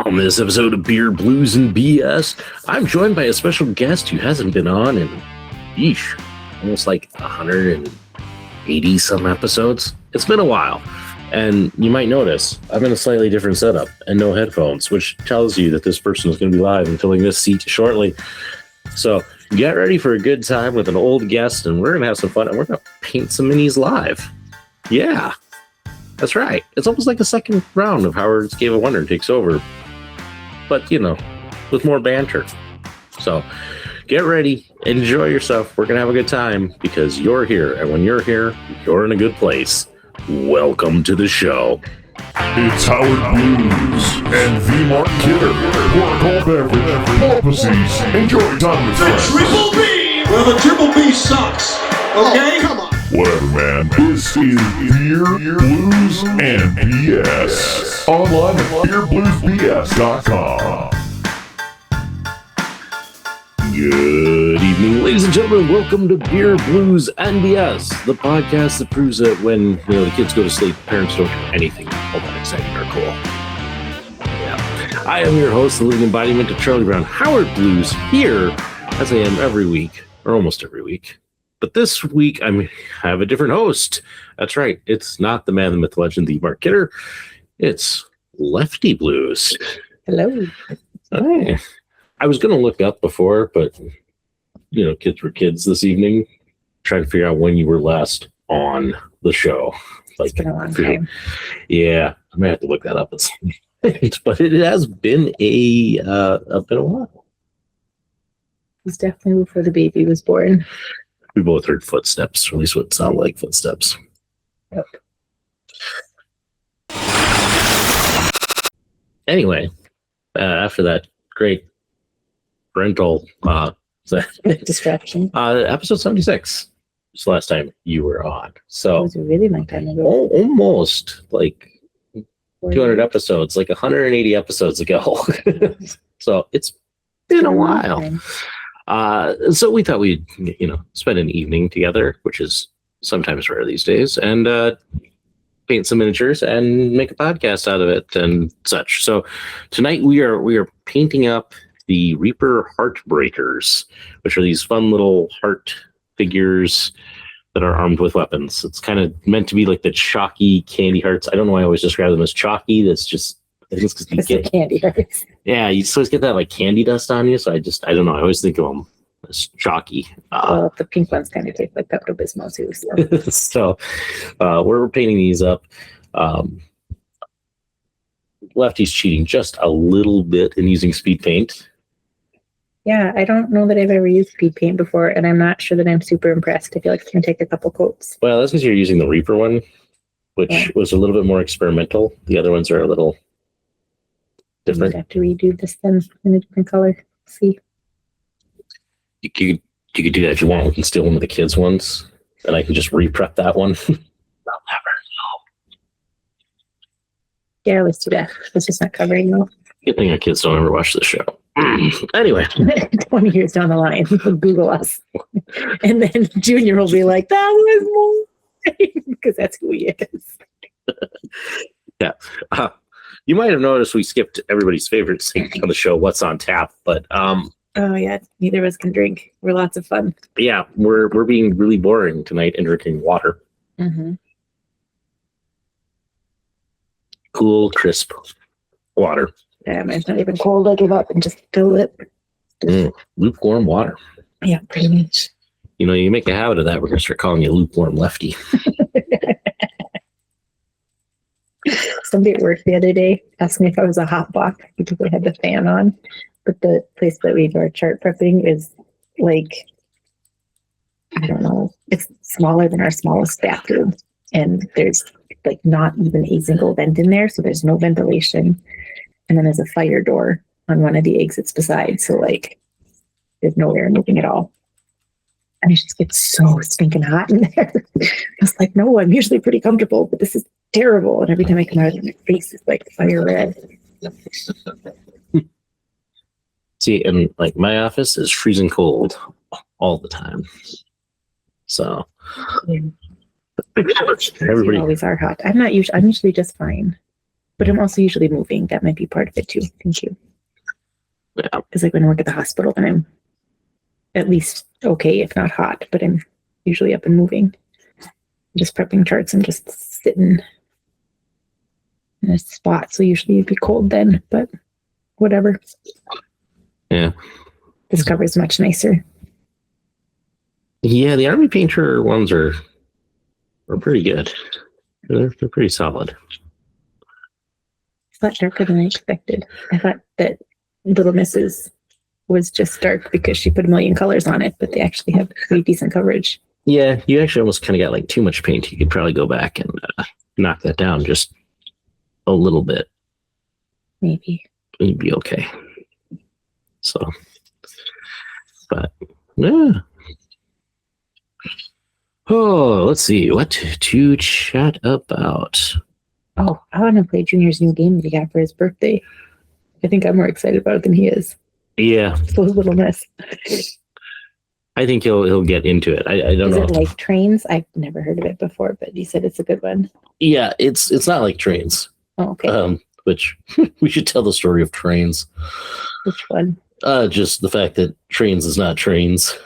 On this episode of Beer, Blues, and BS, I'm joined by a special guest who hasn't been on in, almost like 180 some episodes. It's been a while, and you might notice I'm in a slightly different setup and no headphones, which tells you that this person is going to be live and filling this seat shortly. So get ready for a good time with an old guest, and we're going to have some fun, and we're going to paint some minis live. Yeah, that's right. It's almost like a second round of Howard's Cave of Wonder takes over, but, you know, with more banter. So get ready, enjoy yourself. We're going to have a good time because you're here, and when you're here, you're in a good place. Welcome to the show. It's Howard Blues and V-Mark Kidder. Pour a cold beverage, pull up a seat, enjoy time with friends. Triple B! Well, the Triple B sucks. Okay? Come on. Whatever, man. This is Beer, Blues, and BS. Online at beerbluesbs.com. Good evening, ladies and gentlemen. Welcome to Beer, Blues, and BS, the podcast that proves that when the kids go to sleep, parents don't do anything all that exciting or cool. Yeah. I am your host, the living embodiment of Charlie Brown, Howard Blues, here as I am every week, or almost every week. But this week, I have a different host. That's right. It's not the man, the myth, the legend, the Mark Kidder. It's Lefty Blues. Hello. Hi. I was going to look up before, but, kids were kids this evening, trying to figure out when you were last on the show. It's been a long time. Yeah, I may have to look that up at some point, but it has been a while. It was definitely before the baby was born. We both heard footsteps, or at least what sounded like footsteps. Yep. Anyway, after that great parental distraction. Episode 76 was the last time you were on. So it was a really long time ago. Almost like 200 episodes, like 180 episodes ago. So it's been a while. So we thought we'd, spend an evening together, which is sometimes rare these days, and paint some miniatures and make a podcast out of it and such. So tonight we are painting up the Reaper Heartbreakers, which are these fun little heart figures that are armed with weapons. It's kind of meant to be like the chalky candy hearts. I don't know why I always describe them as chalky. That's just, I think it's because you get candy hearts. Yeah, you just always get that like candy dust on you. So I don't know. I always think of them as chalky. Well, the pink ones kind of taste like Pepto-Bismol too. So, we're painting these up. Lefty's cheating just a little bit in using speed paint. Yeah, I don't know that I've ever used speed paint before, and I'm not sure that I'm super impressed. I feel like it's going to take a couple coats. Well, that's because you're using the Reaper one, which was a little bit more experimental. The other ones are a little different. I have to redo this then in a different color. See, you could do that if you want. We can steal one of the kids' ones, and I can just re-prep that one. I'll never know. Yeah, let's do that. It's just not covering though. Good thing our kids don't ever watch the show. Anyway. 20 years down the line, they'll Google us. And then Junior will be like, that was more. Because that's who he is. Yeah. You might have noticed we skipped everybody's favorite segment on the show, What's on Tap, but oh yeah, neither of us can drink. We're lots of fun. Yeah, we're being really boring tonight and drinking water. Mm-hmm. Cool, crisp water. Yeah, it's not even cold. I give up and just fill it. Lukewarm water. Yeah, pretty much. You make a habit of that, we're going to start calling you Lukewarm Lefty. Somebody at work the other day asked me if I was a hot box because I had the fan on. But the place that we do our chart prepping is like, I don't know, it's smaller than our smallest bathroom. And there's like not even a single vent in there. So there's no ventilation. And then there's a fire door on one of the exits beside. So like there's no air moving at all. And it just gets so stinking hot in there. I was like, no, I'm usually pretty comfortable, but this is terrible. And every time I come out, my face is like fire red. See, and like my office is freezing cold all the time. So Yeah. everybody always are hot. I'm usually just fine. But I'm also usually moving. That might be part of it too. Thank you. Yeah. Because like when I work at the hospital, then I'm at least okay, if not hot, but I'm usually up and moving. Just prepping charts and just sitting in a spot. So usually it'd be cold then, but whatever. Yeah. This cover is much nicer. Yeah, the Army Painter ones are pretty good. They're pretty solid. It's a lot darker than I expected. I thought that Little Mrs. was just dark because she put a million colors on it, but they actually have pretty decent coverage. Yeah, you actually almost kind of got like too much paint. You could probably go back and knock that down just a little bit. Maybe. You'd be okay. So, but yeah. Oh, let's see what to chat about. Oh, I want to play Junior's new game that he got for his birthday. I think I'm more excited about it than he is. Yeah, So Little Miss. I think he'll get into it. I don't know. Is it like Trains? I've never heard of it before, but you said it's a good one. Yeah, it's not like Trains. Oh, okay. Which we should tell the story of Trains. Which one? Just the fact that Trains is not Trains.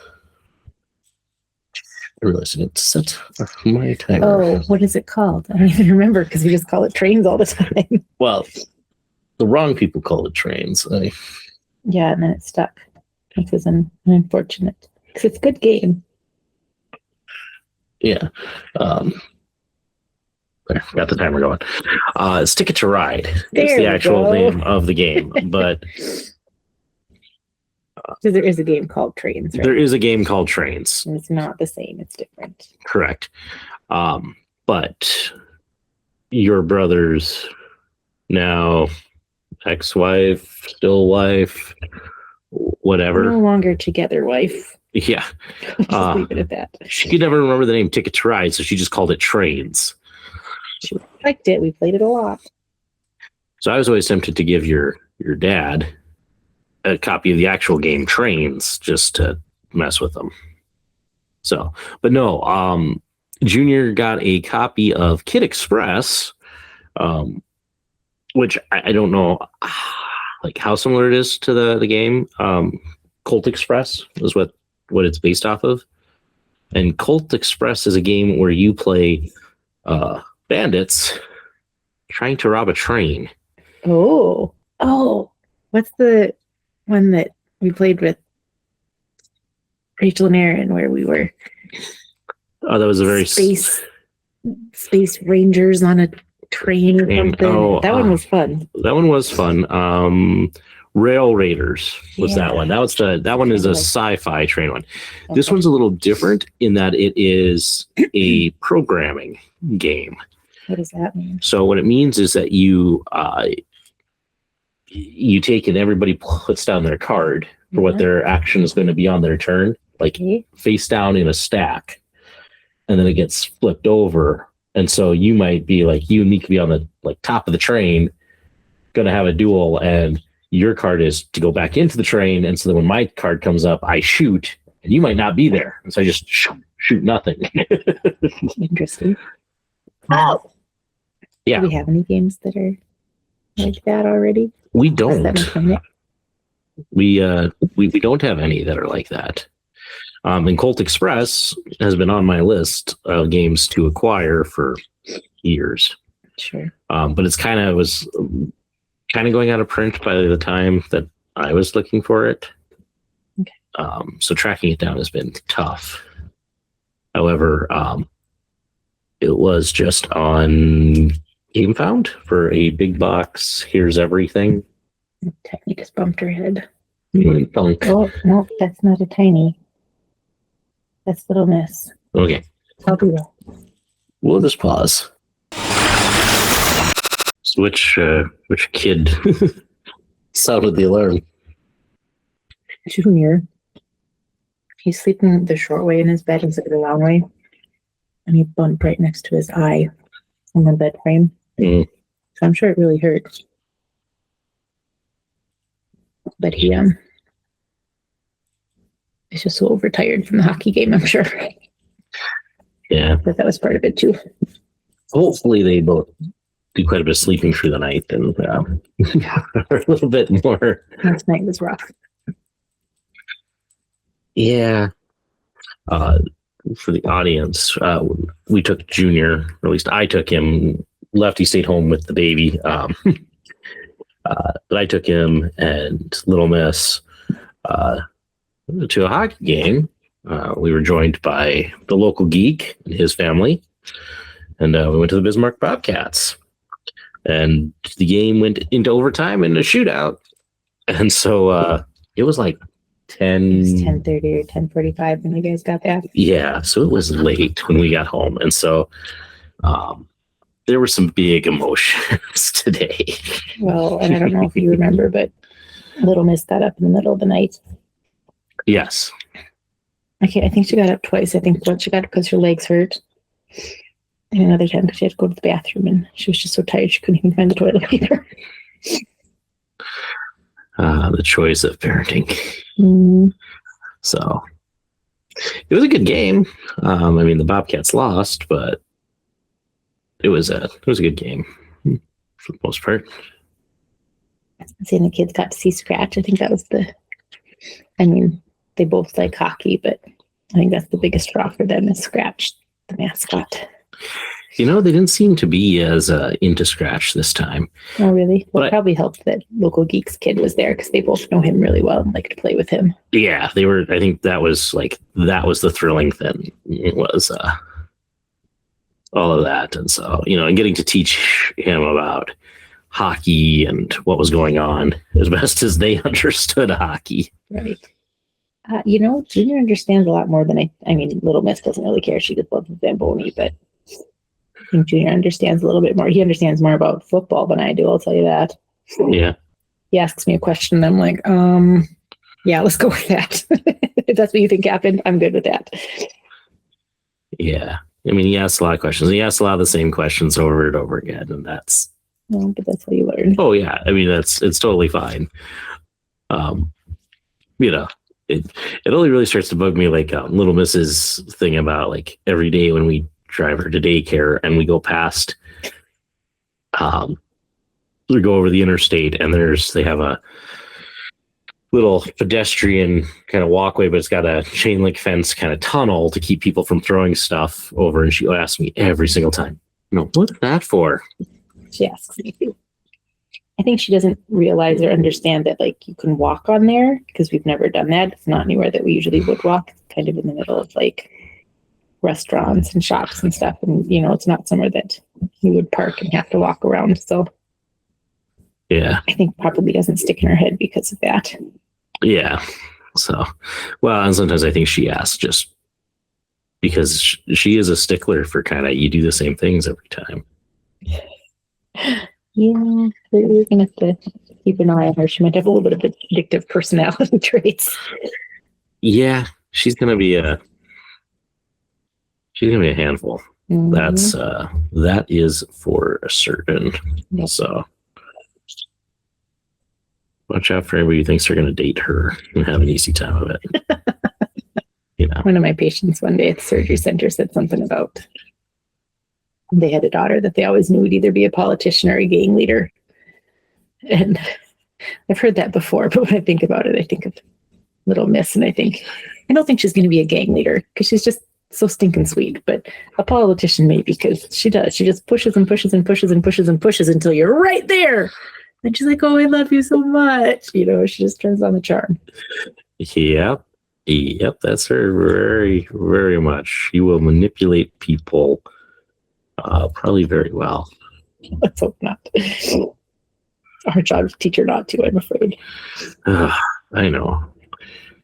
I realized I didn't set my timer. Oh, what is it called? I don't even remember because we just call it Trains all the time. Well, the wrong people call it Trains. Yeah, and then it stuck, which was unfortunate because it's a good game. Yeah. There, got the timer going. It's Ticket to Ride. It's the actual name of the game, but so there is a game called Trains, right? there is a game called Trains. And it's not the same. It's different. Correct. But your brother's now ex-wife, still wife, whatever. No longer together, wife. Yeah. Just leave it at that. She could never remember the name Ticket to Ride, so she just called it Trains. She liked it. We played it a lot. So I was always tempted to give your dad a copy of the actual game Trains just to mess with them. So, but no, Junior got a copy of Colt Express, which I don't know like how similar it is to the game. Colt Express is what it's based off of. And Colt Express is a game where you play bandits trying to rob a train. Oh, what's the one that we played with Rachel and Aaron where we were? Oh, that was a very space rangers on a train or something. Oh, that one was fun. That one was fun. Rail Raiders was that one. That one is a sci-fi train one. Okay. This one's a little different in that it is a programming game. What does that mean? So what it means is that you take and everybody puts down their card for what their action is going to be on their turn, like face down in a stack, and then it gets flipped over. And so you might be like, you need to be on the top of the train, going to have a duel, and your card is to go back into the train. And so then when my card comes up, I shoot, and you might not be there. And so I just shoot nothing. Interesting. Wow. Yeah. Do we have any games that are like that already? We don't. We don't have any that are like that. And Colt Express has been on my list of games to acquire for years. Sure. But it's was going out of print by the time that I was looking for it. Okay. So tracking it down has been tough. However, it was just on GameFound for a big box. Here's everything. Tiny just bumped her head. Thunk. Oh, no, that's not a tiny. That's Little Miss. Okay. I'll do that. We'll just pause. So which kid sounded the alarm? Junior. He's sleeping the short way in his bed instead of the long way. And he bumped right next to his eye on the bed frame. So I'm sure it really hurt. But he is just so overtired from the hockey game, I'm sure. Yeah. But that was part of it too. Hopefully they both do quite a bit of sleeping through the night, and a little bit more. Last night was rough. Yeah. For the audience, we took Junior, or at least I took him. Lefty stayed home with the baby. But I took him and Little Miss to a hockey game. We were joined by the local geek and his family, and we went to the Bismarck Bobcats. And the game went into overtime and a shootout. And so it was like 10:30 or 10:45 when you guys got back. Yeah, so it was late when we got home. And so there were some big emotions today. Well, and I don't know if you remember, but Little Miss got up in the middle of the night. Yes. Okay, I think she got up twice. I think once she got up because her legs hurt. And another time because she had to go to the bathroom and she was just so tired she couldn't even find the toilet paper. The choice of parenting. Mm. So it was a good game. I mean, the Bobcats lost, but it was a good game for the most part. Seeing the kids got to see Scratch, I think that was they both like hockey, but I think that's the biggest draw for them is Scratch, the mascot. They didn't seem to be as into Scratch this time. Oh, really? Well, But it probably helped that Local Geeks kid was there because they both know him really well and like to play with him. Yeah, they were. I think that was the thrilling thing. It was all of that, and so and getting to teach him about hockey and what was going on as best as they understood hockey. Right. Junior understands a lot more than I mean, Little Miss doesn't really care. She just loves Zamboni, but I think Junior understands a little bit more. He understands more about football than I do, I'll tell you that. Yeah. He asks me a question and I'm like, yeah, let's go with that. If that's what you think happened, I'm good with that. Yeah. I mean, he asks a lot of questions. He asks a lot of the same questions over and over again, and that's... No, but that's how you learn. Oh, yeah. I mean, it's totally fine. It only really starts to bug me, like Little Miss's thing about, like, every day when we drive her to daycare and we go past, we go over the interstate and they have a little pedestrian kind of walkway, but it's got a chain link fence kind of tunnel to keep people from throwing stuff over. And she asks me every single time, what's that for? She asks me too. I think she doesn't realize or understand that like you can walk on there because we've never done that. It's not anywhere that we usually would walk. It's kind of in the middle of like restaurants and shops and stuff. And, it's not somewhere that you would park and have to walk around. So yeah, I think probably doesn't stick in her head because of that. Yeah. So, well, and sometimes I think she asks just because she is a stickler for kind of, you do the same things every time. Yeah, we're gonna have to keep an eye on her. She might have a little bit of addictive personality traits. Yeah, she's gonna be a handful. Mm-hmm. That is for certain. Yep. So watch out for anybody who thinks they're gonna date her and have an easy time of it. One of my patients one day at the surgery center said something about they had a daughter that they always knew would either be a politician or a gang leader. And I've heard that before, but when I think about it, I think of Little Miss and I don't think she's going to be a gang leader because she's just so stinking sweet, but a politician maybe because she does. She just pushes and pushes and pushes and pushes and pushes until you're right there. And she's like, oh, I love you so much. She just turns on the charm. Yep. That's her very, very much. She will manipulate people probably very well. Let's hope not. Our job is to teach her not to, I'm afraid. I know.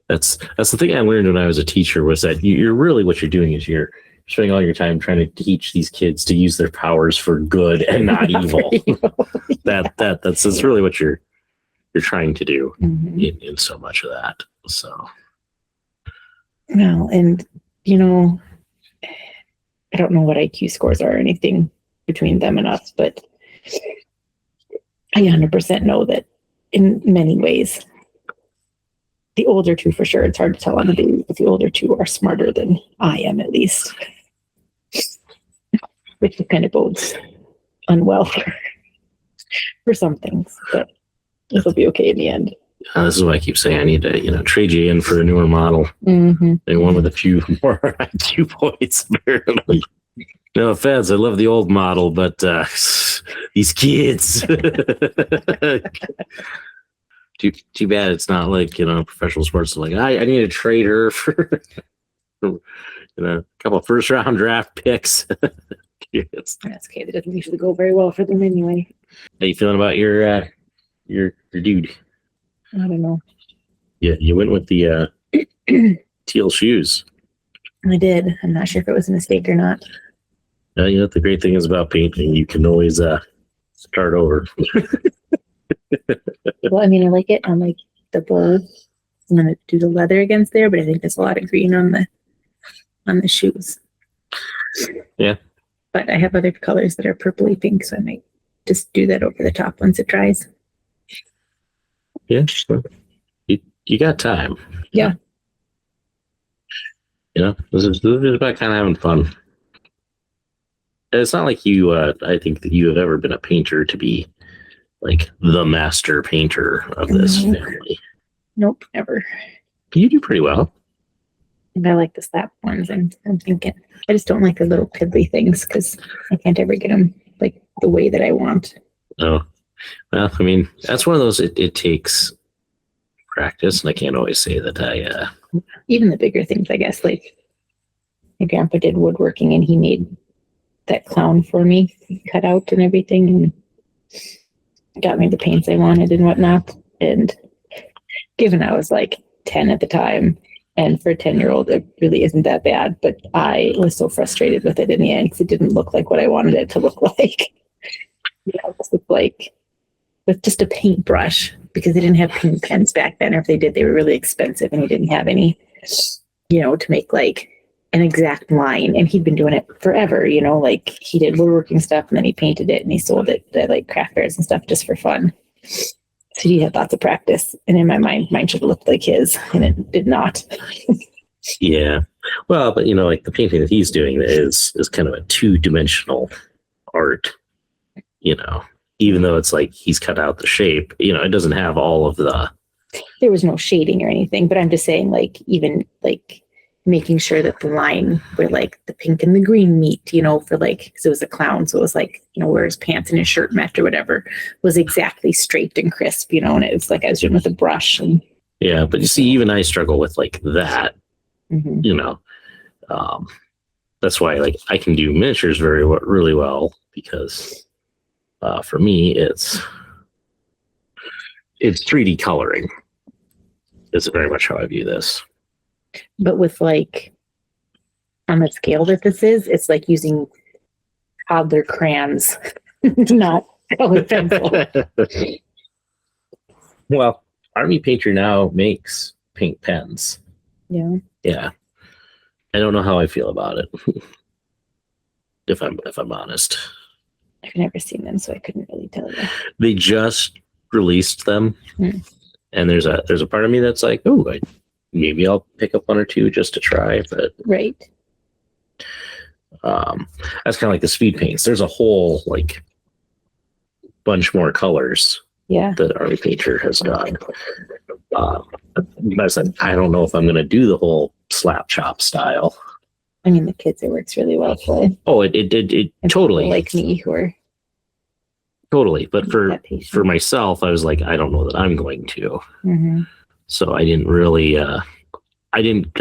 That's the thing I learned when I was a teacher was that you're really what you're doing is you're spending all your time trying to teach these kids to use their powers for good and not evil. That's really what you're trying to do in so much of that. So well, and I don't know what IQ scores are or anything between them and us, but I 100% know that in many ways, the older two for sure, it's hard to tell on the baby, but the older two are smarter than I am at least. Which kind of bodes unwell for some things, but it'll be okay in the end. This is why I keep saying I need to, trade you in for a newer model. Mm-hmm. And one with a few more IQ points, apparently. No offense, I love the old model, but these kids. Too bad it's not like, professional sports. Like, I need to trade her for, a couple of first-round draft picks. Kids. That's okay. That doesn't usually go very well for them anyway. How you feeling about your dude? I don't know. Yeah, you went with the teal shoes. I did. I'm not sure if it was a mistake or not. The great thing is about painting, you can always start over. Well, I mean, I like it on like the bowl. I'm gonna do the leather against there, but I think there's a lot of green on the shoes. Yeah. But I have other colors that are purpley pink, so I might just do that over the top once it dries. Yeah, sure. You got time. Yeah. This is about kind of having fun. It's not like you, I think that you have ever been a painter to be like the master painter of this family. Nope, never. You do pretty well. And I like the slap ones. I'm thinking. I just don't like the little piddly things because I can't ever get them like the way that I want. Oh, well, I mean, that's one of those, it takes practice, and I can't always say that I... Even the bigger things, I guess, like my grandpa did woodworking and he made that clown for me, cut out and everything, and got me the paints I wanted and whatnot. And given I was like 10 at the time, and for a 10-year-old, it really isn't that bad, but I was so frustrated with it in the end because it didn't look like what I wanted it to look like. It looked like with just a paintbrush, because they didn't have paint pens back then, or if they did, they were really expensive, and he didn't have any, to make like an exact line. And he'd been doing it forever, like he did woodworking stuff and then he painted it and he sold it at like craft fairs and stuff just for fun. So he had lots of practice, and in my mind, mine should have looked like his, and it did not. Yeah. Well, but like the painting that he's doing is kind of a two-dimensional art, even though it's like he's cut out the shape, it doesn't have all of the... There was no shading or anything, but I'm just saying, like, even like making sure that the line where like the pink and the green meet, for like, because it was a clown, so it was like, where his pants and his shirt met or whatever, was exactly straight and crisp, and it was like I was doing with a brush. And yeah, but you see, even I struggle with like that. That's why like I can do miniatures really well, because for me it's 3D coloring is very much how I view this. But with like on the scale that this is, it's like using toddler crayons, not colored pencil. Well, Army Painter now makes pink pens. Yeah. Yeah. I don't know how I feel about it. if I'm honest. I've never seen them, so I couldn't really tell you. They just released them. And there's a part of me that's like, oh, maybe I'll pick up one or two just to try, but right. That's kind of like the speed paints. There's a whole like bunch more colors that Army Painter has done. I said, I don't know if I'm going to do the whole slap chop style. I mean, the kids, it works really well for. Oh, it totally. Like me, who are totally. But for myself, I was like, I don't know that I'm going to. So I didn't really. I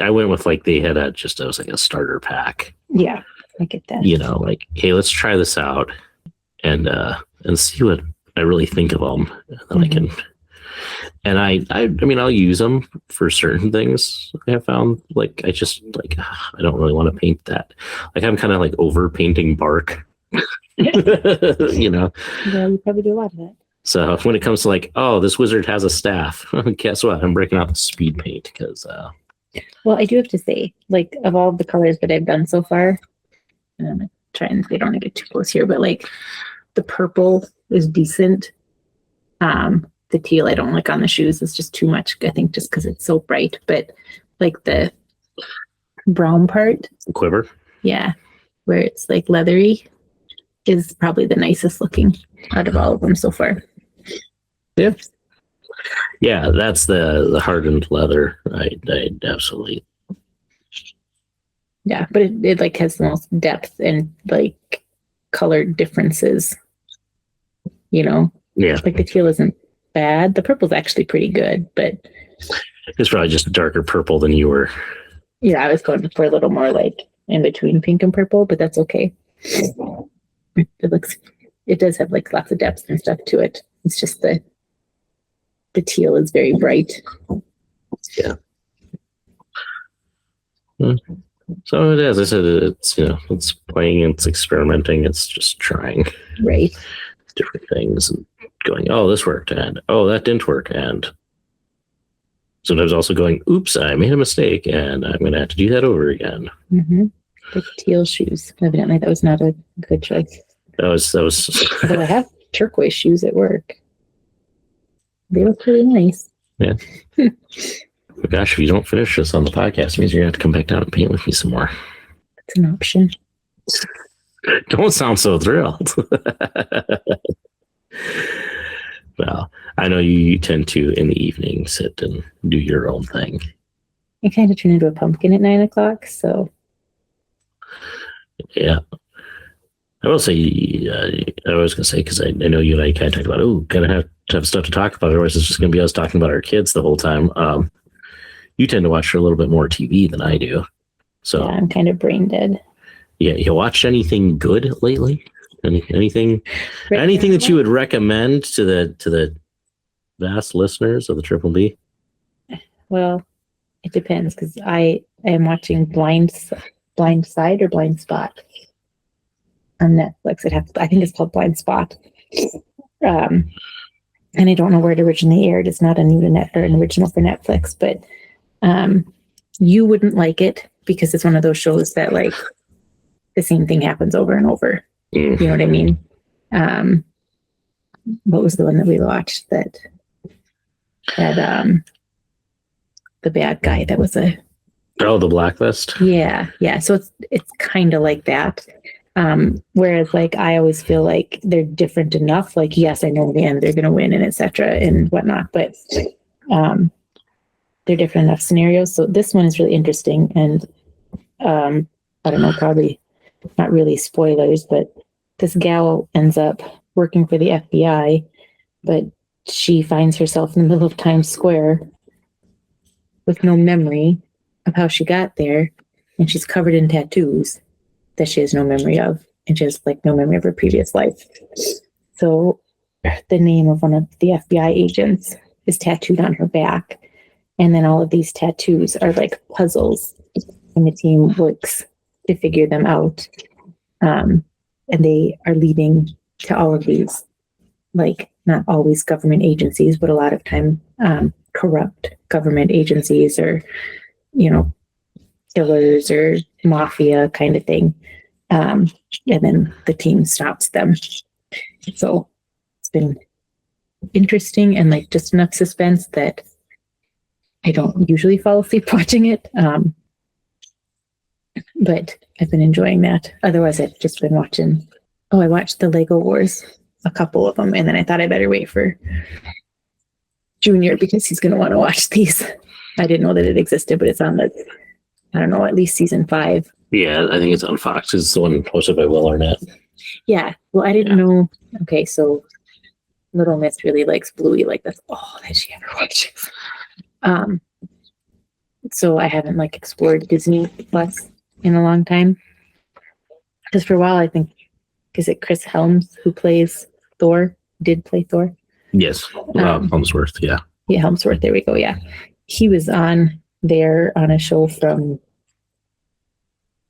went with like they had it was like a starter pack. Yeah, I get that. Like, hey, let's try this out and see what I really think of them. And then I can. And I mean, I'll use them for certain things. I have found like I just like I don't really want to paint that. Like I'm kind of like over painting bark. Yeah, you probably do a lot of that. So when it comes to like, oh, this wizard has a staff, guess what? I'm breaking out the speed paint because. Well, I do have to say, like, of all the colors that I've done so far, and I'm trying. I don't want to get too close here, but like, the purple is decent. The teal I don't like on the shoes. It's just too much, I think, just because it's so bright. But like the brown part, quiver, yeah, where it's like leathery, is probably the nicest looking out of all of them so far. Yeah. Yeah, that's the hardened leather. I absolutely. Yeah, but it like has the most depth and like color differences. Yeah. Like the teal isn't bad. The purple's actually pretty good, but it's probably just a darker purple than you were. Yeah, I was going for a little more like in between pink and purple, but that's okay. It does have like lots of depth and stuff to it. It's just the teal is very bright. Yeah. So it is. I said it's it's playing, it's experimenting, it's just trying different things and going, oh, this worked, and oh, that didn't work, and sometimes also going, oops, I made a mistake, and I'm gonna have to do that over again. Mm-hmm. The teal shoes. Evidently, that was not a good choice. That was. Although I have turquoise shoes at work. They look really nice. Yeah. But gosh, if you don't finish this on the podcast, it means you're gonna have to come back down and paint with me some more. That's an option. Don't sound so thrilled. Well, I know you tend to in the evening sit and do your own thing. I kind of turn into a pumpkin at 9 o'clock, so. Yeah. I will say, I was going to say, because I know you and I kind of talked about, going to have stuff to talk about. Otherwise, it's just going to be us talking about our kids the whole time. You tend to watch a little bit more TV than I do. So yeah, I'm kind of brain dead. Yeah, you watched anything good lately? Anything that you would recommend to the vast listeners of the Triple B? Well, it depends, because I am watching Blind Side or Blind Spot on Netflix. I think it's called Blind Spot. And I don't know where it originally aired. It's not an original for Netflix, but you wouldn't like it because it's one of those shows that like the same thing happens over and over. You know what I mean? What was the one that we watched that had the bad guy that was the Blacklist? Yeah. So it's kind of like that. Whereas like I always feel like they're different enough. Like, yes, I know in the end they're gonna win and etc. and whatnot, but they're different enough scenarios. So this one is really interesting, and I don't know, probably not really spoilers, but this gal ends up working for the FBI, but she finds herself in the middle of Times Square with no memory of how she got there, and she's covered in tattoos that she has no memory of, and she has like no memory of her previous life. So the name of one of the FBI agents is tattooed on her back, and then all of these tattoos are like puzzles, and the team works to figure them out. And they are leading to all of these, like, not always government agencies, but a lot of time corrupt government agencies, or, killers or mafia kind of thing. And then the team stops them. So it's been interesting and like just enough suspense that I don't usually fall asleep watching it. But I've been enjoying that. Otherwise, I've just been watching. I watched the Lego Wars, a couple of them, and then I thought I better wait for Junior because he's going to want to watch these. I didn't know that it existed, but it's on at least season 5. Yeah, I think it's on Fox. It's the one hosted by Will Arnett. Yeah. Well, I didn't know. Okay, so Little Miss really likes Bluey. Like that's all that she ever watches. So I haven't like explored Disney Plus in a long time. Because for a while, I think, is it Chris Helms who plays Thor? Did play Thor? Yes, Helmsworth. Yeah. Yeah, Helmsworth. There we go. Yeah, he was on there on a show from,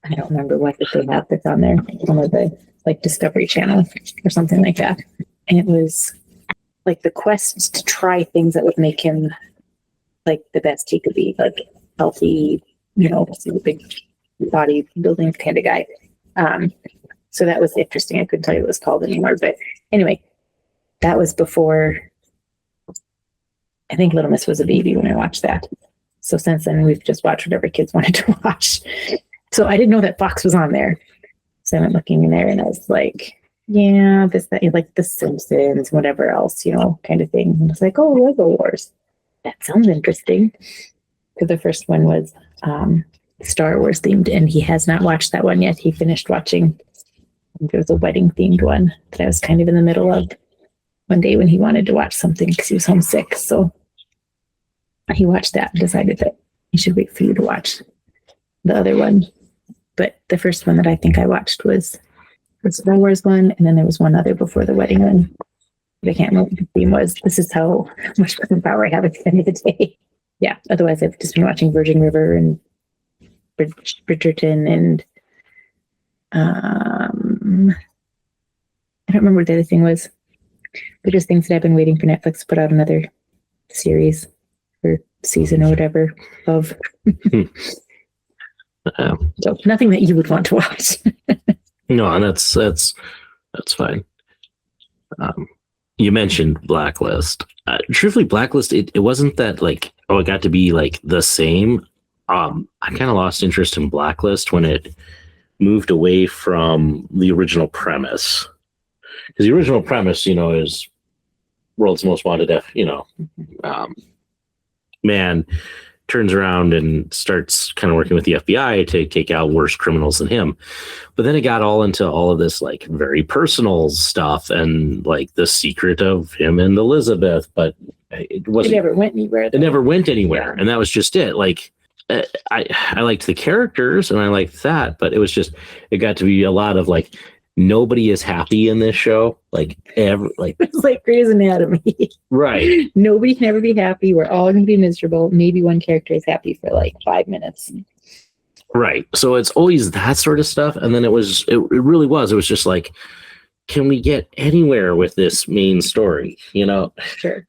I don't remember what that they have that's on there. One of the like Discovery Channel or something like that. And it was like the quest to try things that would make him like the best he could be, like healthy, big body building kind of guy. So that was interesting. I couldn't tell you what it was called anymore, but anyway, that was before. I think Little Miss was a baby when I watched that. So since then, we've just watched whatever kids wanted to watch. So I didn't know that Fox was on there. So I went looking in there, and I was like, yeah, this, that, like The Simpsons, whatever else, kind of thing. And it's like, oh, Lego Wars. That sounds interesting. Because the first one was Star Wars themed, and he has not watched that one yet. He finished watching. There was a wedding themed one that I was kind of in the middle of one day when he wanted to watch something because he was homesick. So he watched that and decided that he should wait for you to watch the other one. But the first one that I think I watched was the Star Wars one, and then there was one other before the wedding one. But I can't remember what the theme was. This is how much power I have at the end of the day. Yeah, otherwise I've just been watching Virgin River and Bridgerton and I don't remember what the other thing was. But just things that I've been waiting for Netflix to put out another series or season or whatever of. So nothing that you would want to watch. No, and that's fine. You mentioned Blacklist. Truthfully, Blacklist, it wasn't that like, oh, it got to be like the same. I kind of lost interest in Blacklist when it moved away from the original premise. Because the original premise, is world's most wanted, man turns around and starts kind of working with the FBI to take out worse criminals than him. But then it got all into all of this like very personal stuff and like the secret of him and Elizabeth. But it never went anywhere. It never went anywhere. And that was just it. Like, I liked the characters and I liked that, but it got to be a lot of like, nobody is happy in this show. It's like Grey's Anatomy. Right. Nobody can ever be happy. We're all going to be miserable. Maybe one character is happy for like 5 minutes. Right. So it's always that sort of stuff. And then it really was. It was just like, can we get anywhere with this main story? Sure.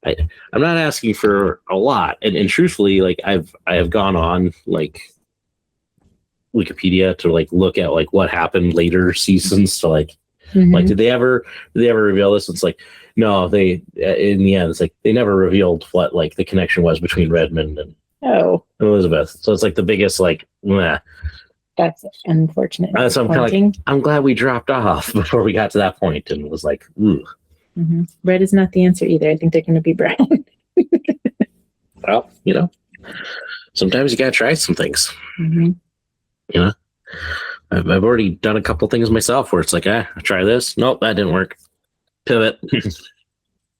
I'm not asking for a lot. And truthfully, like I have gone on like Wikipedia to like look at like what happened later seasons to like like did they ever reveal this? It's like no, they in the end it's like they never revealed what like the connection was between Redmond and Elizabeth. So it's like the biggest like meh. That's unfortunate. So I'm kind of like I'm glad we dropped off before we got to that point and was like ooh. Red is not the answer either. I think they're going to be brown. Well, sometimes you got to try some things. I've already done a couple things myself where it's like, I try this. Nope, that didn't work. Pivot.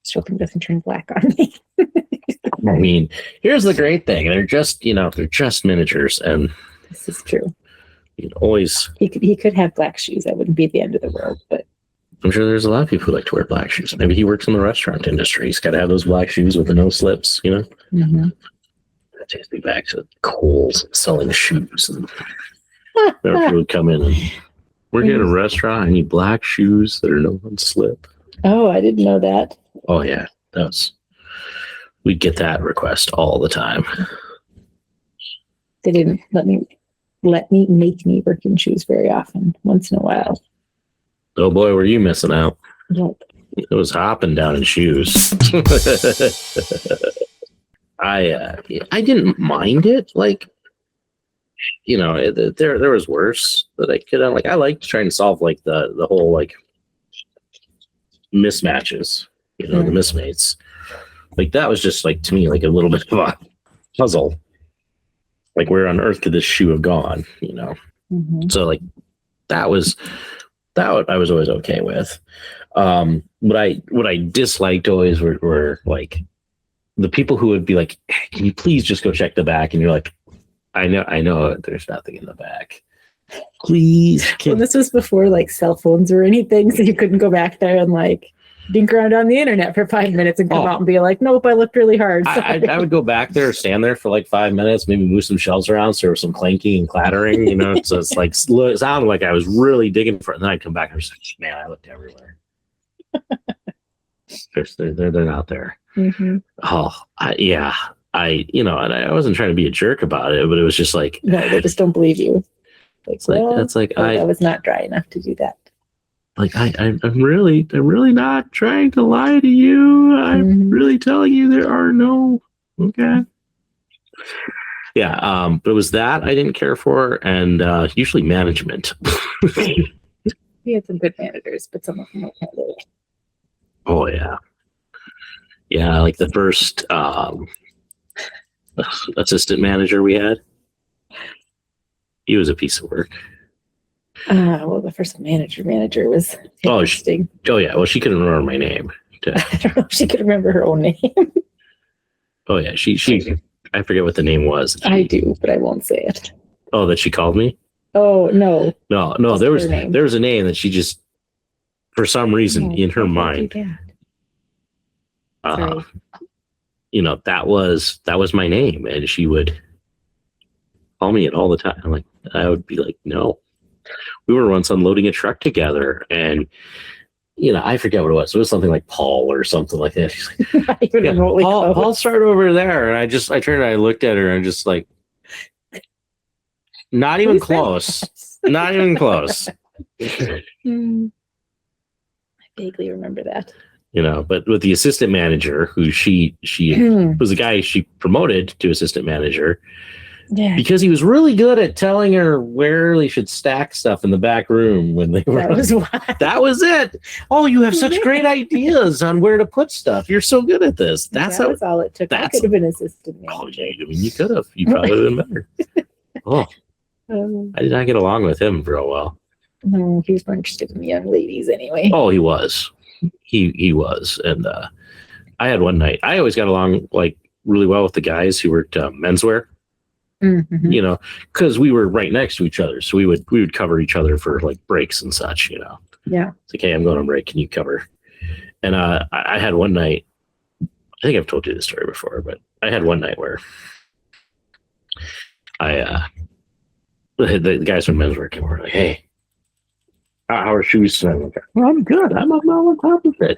Still think doesn't turn black on me. I mean, here's the great thing. They're just, they're just miniatures. And this is true. You always. He could have black shoes. That wouldn't be the end of the world, but. I'm sure there's a lot of people who like to wear black shoes. Maybe he works in the restaurant industry. He's got to have those black shoes with the no slips, That takes me back to Kohl's selling shoes. And people would come in and we're in a restaurant. I need black shoes that are no one slip. Oh, I didn't know that. Oh yeah, we'd get that request all the time. They didn't let me make me work in shoes very often. Once in a while. Oh boy, were you missing out? Yep. It was hopping down in shoes. I didn't mind it. Like, there was worse that I could have. Like, I liked trying to solve like the whole like mismatches. The mismates. Like that was just like to me like a little bit of a puzzle. Like where on earth could this shoe have gone? So like that was. That I was always okay with. What I disliked always were like the people who would be like, hey, "Can you please just go check the back?" And you're like, "I know, there's nothing in the back. Please." Well, this was before like cell phones or anything, so you couldn't go back there and like dink around on the internet for 5 minutes and come out and be like, "Nope, I looked really hard." I would go back there, stand there for like 5 minutes, maybe move some shelves around so there was some clanking and clattering, So it's like it sounded like I was really digging for it. And then I'd come back and I was like, man, I looked everywhere. they're not there. Oh, yeah. And I wasn't trying to be a jerk about it, but it was just like, no, they just don't believe you. I was not dry enough to do that. Like I'm really not trying to lie to you. I'm really telling you there are no. Okay. Yeah. But it was that I didn't care for, and usually management. We had some good managers, but some of them weren't really. Oh yeah. Yeah, like the first assistant manager we had. He was a piece of work. Well, the first manager was interesting. Oh yeah. Well, she couldn't remember my name. I don't know if she could remember her own name. Oh yeah, she. I forget what the name was. I do, but I won't say it. Oh, that she called me? Oh no. No. There was a name that she just, for some reason, in her mind. That was my name, and she would call me it all the time. Like I would be like, no. We were once unloading a truck together, and I forget what it was. It was something like Paul or something like that. She's like, Paul, start over there. And I turned and I looked at her and I'm just like, not even close. Not even close. I vaguely remember that. But with the assistant manager, who she was the guy she promoted to assistant manager. Yeah. Because he was really good at telling her where they should stack stuff in the back room when they were. That was it. Oh, you have such great ideas on where to put stuff. You're so good at this. That was all it took. I could have been assistant manager. You could have. You probably would have been better. Oh, I did not get along with him real well. No, he was more interested in the young ladies anyway. Oh, he was. He was. And I had one night. I always got along really well with the guys who worked menswear. Mm-hmm. Because we were right next to each other, so we would cover each other for breaks and such. Yeah, it's like, hey, I'm going on break, can you cover? And I had one night. I think I've told you this story before, but I had one night where the guys from men's work were like, hey, how are shoes tonight? I'm like, well, I'm good. I'm on top of it.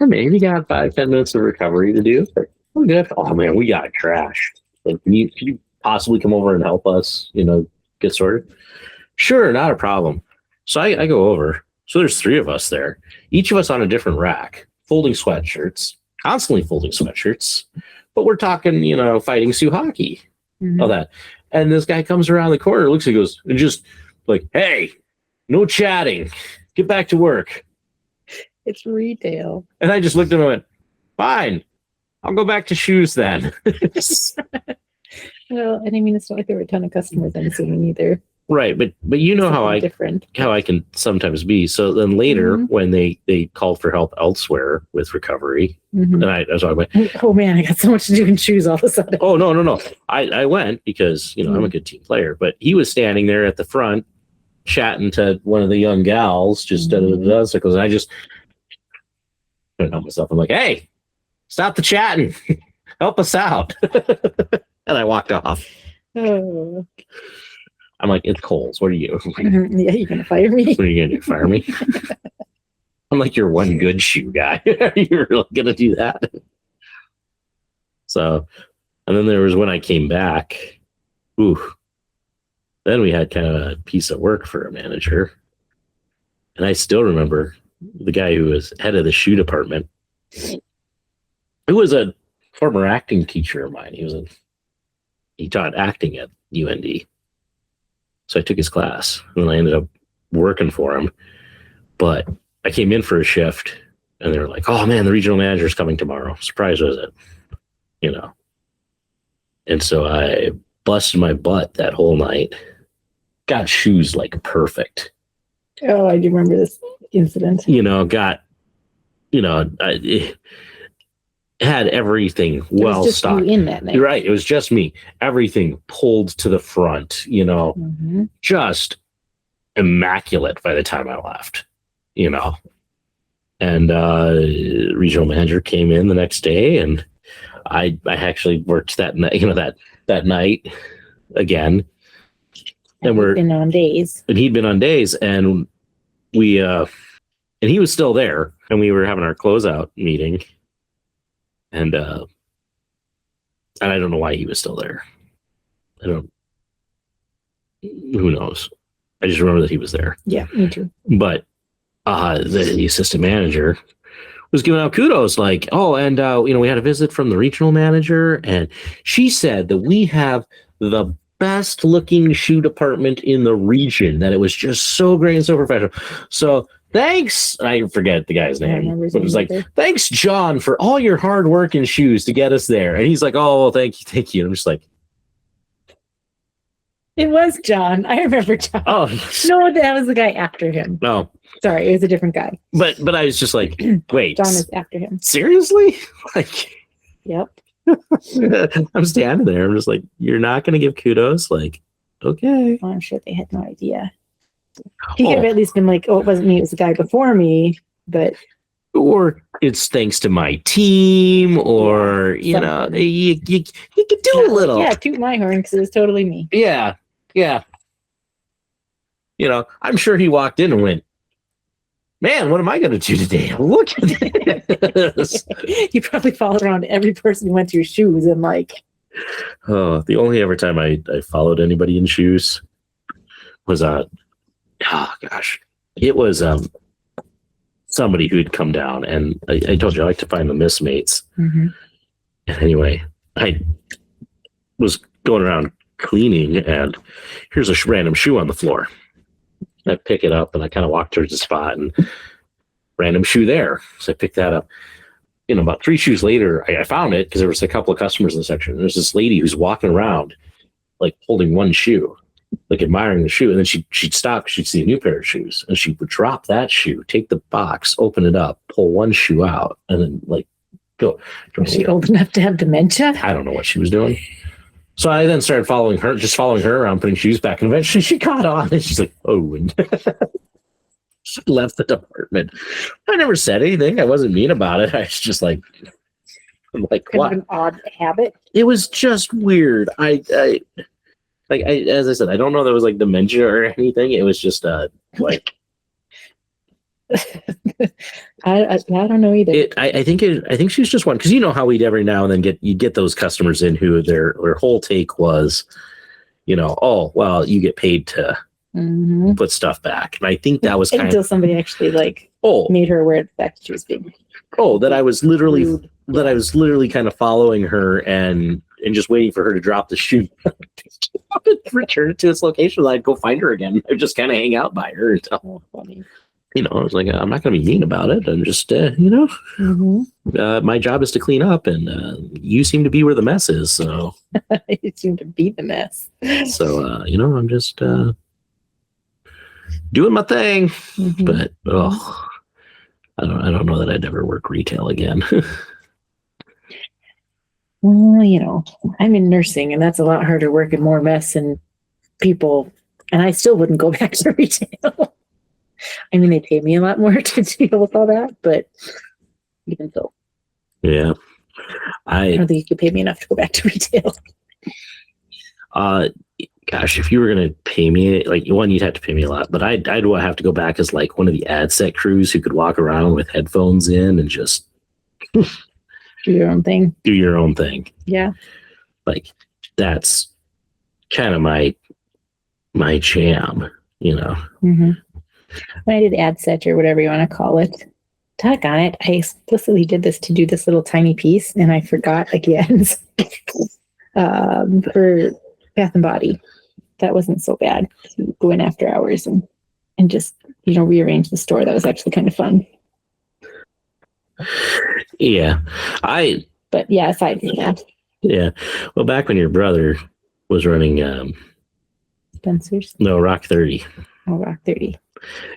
I mean, you got 5-10 minutes of recovery to do. I'm good. Oh man, we got trash. Can you possibly come over and help us, get sorted? Sure, not a problem. So I go over. So there's 3 of us there, each of us on a different rack, folding sweatshirts, constantly folding sweatshirts. But we're talking, fighting Sioux hockey, all that. And this guy comes around the corner, looks and goes, and just like, hey, no chatting. Get back to work. It's retail. And I just looked at him and went, fine. I'll go back to shoes then. Well, and I mean, it's not like there were a ton of customers, I'm assuming, either. Right, but how I can sometimes be. So then later, when they called for help elsewhere with recovery, and I was like, oh man, I got so much to do in shoes all of a sudden. Oh no, I went because I'm a good team player. But he was standing there at the front, chatting to one of the young gals, just and I just couldn't help myself. I'm like, hey. Stop the chatting. Help us out. And I walked off. Oh. I'm like, it's Kohl's. What are you? Yeah, you're going to fire me? What are you going to do? Fire me? I'm like, you're one good shoe guy. Are you really going to do that? So, and then there was when I came back. Ooh. Then we had kind of a piece of work for a manager. And I still remember the guy who was head of the shoe department. It was a former acting teacher of mine. He taught acting at UND. So I took his class and I ended up working for him. But I came in for a shift and they were like, oh man, the regional manager's coming tomorrow. Surprise visit. And so I busted my butt that whole night. Got shoes perfect. Oh, I do remember this incident. Had everything well stocked in that night. You're right. It was just me. Everything pulled to the front, just immaculate by the time I left, and regional manager came in the next day and I actually worked that night, that night again. And he'd been on days and we, and he was still there and we were having our closeout meeting. And I don't know why he was still there. Who knows? I just remember that he was there. Yeah, me too. But the assistant manager was giving out kudos like, oh, and we had a visit from the regional manager and she said that we have the best looking shoe department in the region, that it was just so great and so professional. So thanks. I forget the guy's name, but it was like, thanks, John, for all your hard work in shoes to get us there. And he's like, oh, well, thank you. And I'm just like, it was John. I remember John. oh No, that was the guy after him. no. Sorry, it was a different guy. But I was just like, wait, John is after him. seriously? Like, Yep. I'm standing there. I'm just like, you're not going to give kudos? Like, okay. Well, I'm sure they had no idea. He could have at least been like, oh, it wasn't me, it was the guy before me. But Or it's thanks to my team, or, you know, you could do a little. Yeah, toot my horn because it was totally me. Yeah. You know, I'm sure he walked in and went, man, what am I going to do today? Look at this. He probably followed around every person who went through shoes and like. Oh, the only ever time I followed anybody in shoes was it was somebody who had come down, and I told you I like to find the mismates. Mm-hmm. And anyway, I was going around cleaning, and here's a random shoe on the floor. I pick it up and I kind of walk towards the spot, and random shoe there. So I picked that up. You know, about 3 shoes later, I found it because there was a couple of customers in the section. There's this lady who's walking around, like holding one shoe, like admiring the shoe. And then she'd stop. She'd see a new pair of shoes, and she would drop that shoe, take the box, open it up, pull one shoe out, and then like go. Was she old enough to have dementia? I don't know what she was doing. So I then started following her around, putting shoes back, and eventually she caught on, and she's like, oh, and she left the department. I never said anything. I wasn't mean about it. I was just like, I'm like, Kind what? of an odd habit. It was just weird. I as I said, I don't know if it was like dementia or anything. It was just like I don't know either. I think she was just one, because you know how we'd every now and then get those customers in who their whole take was, you know, oh well, you get paid to put stuff back, and I think that was kind until of somebody actually like made her aware of the fact that she was being that I was literally rude. that I was literally kind of following her and just waiting for her to drop the shoe, return it to its location. I'd go find her again. I'd just kind of hang out by her until. Funny. You know, I was like, I'm not going to be mean about it. I'm just, my job is to clean up, and you seem to be where the mess is. So You seem to be the mess. So, I'm just doing my thing. Mm-hmm. But I don't know that I'd ever work retail again. Well, I'm in nursing, and that's a lot harder work and more mess and people, and I still wouldn't go back to retail. I mean, they pay me a lot more to deal with all that, but even so. Yeah. I don't think you could pay me enough to go back to retail. Gosh, if you were going to pay me, like, one, you'd have to pay me a lot, but I'd have to go back as like one of the ad set crews who could walk around with headphones in and just do your own thing. Yeah. Like, that's kind of my jam, Mm-hmm. When I did ad set or whatever you want to call it, talk on it, I explicitly did this to do this little tiny piece, and I forgot again. For Bath and Body, that wasn't so bad. To go in after hours and just rearrange the store. That was actually kind of fun. Yeah, But yeah, aside from that, yeah. Well, back when your brother was running Spencer's, no, Rock 30. Oh, Rock 30.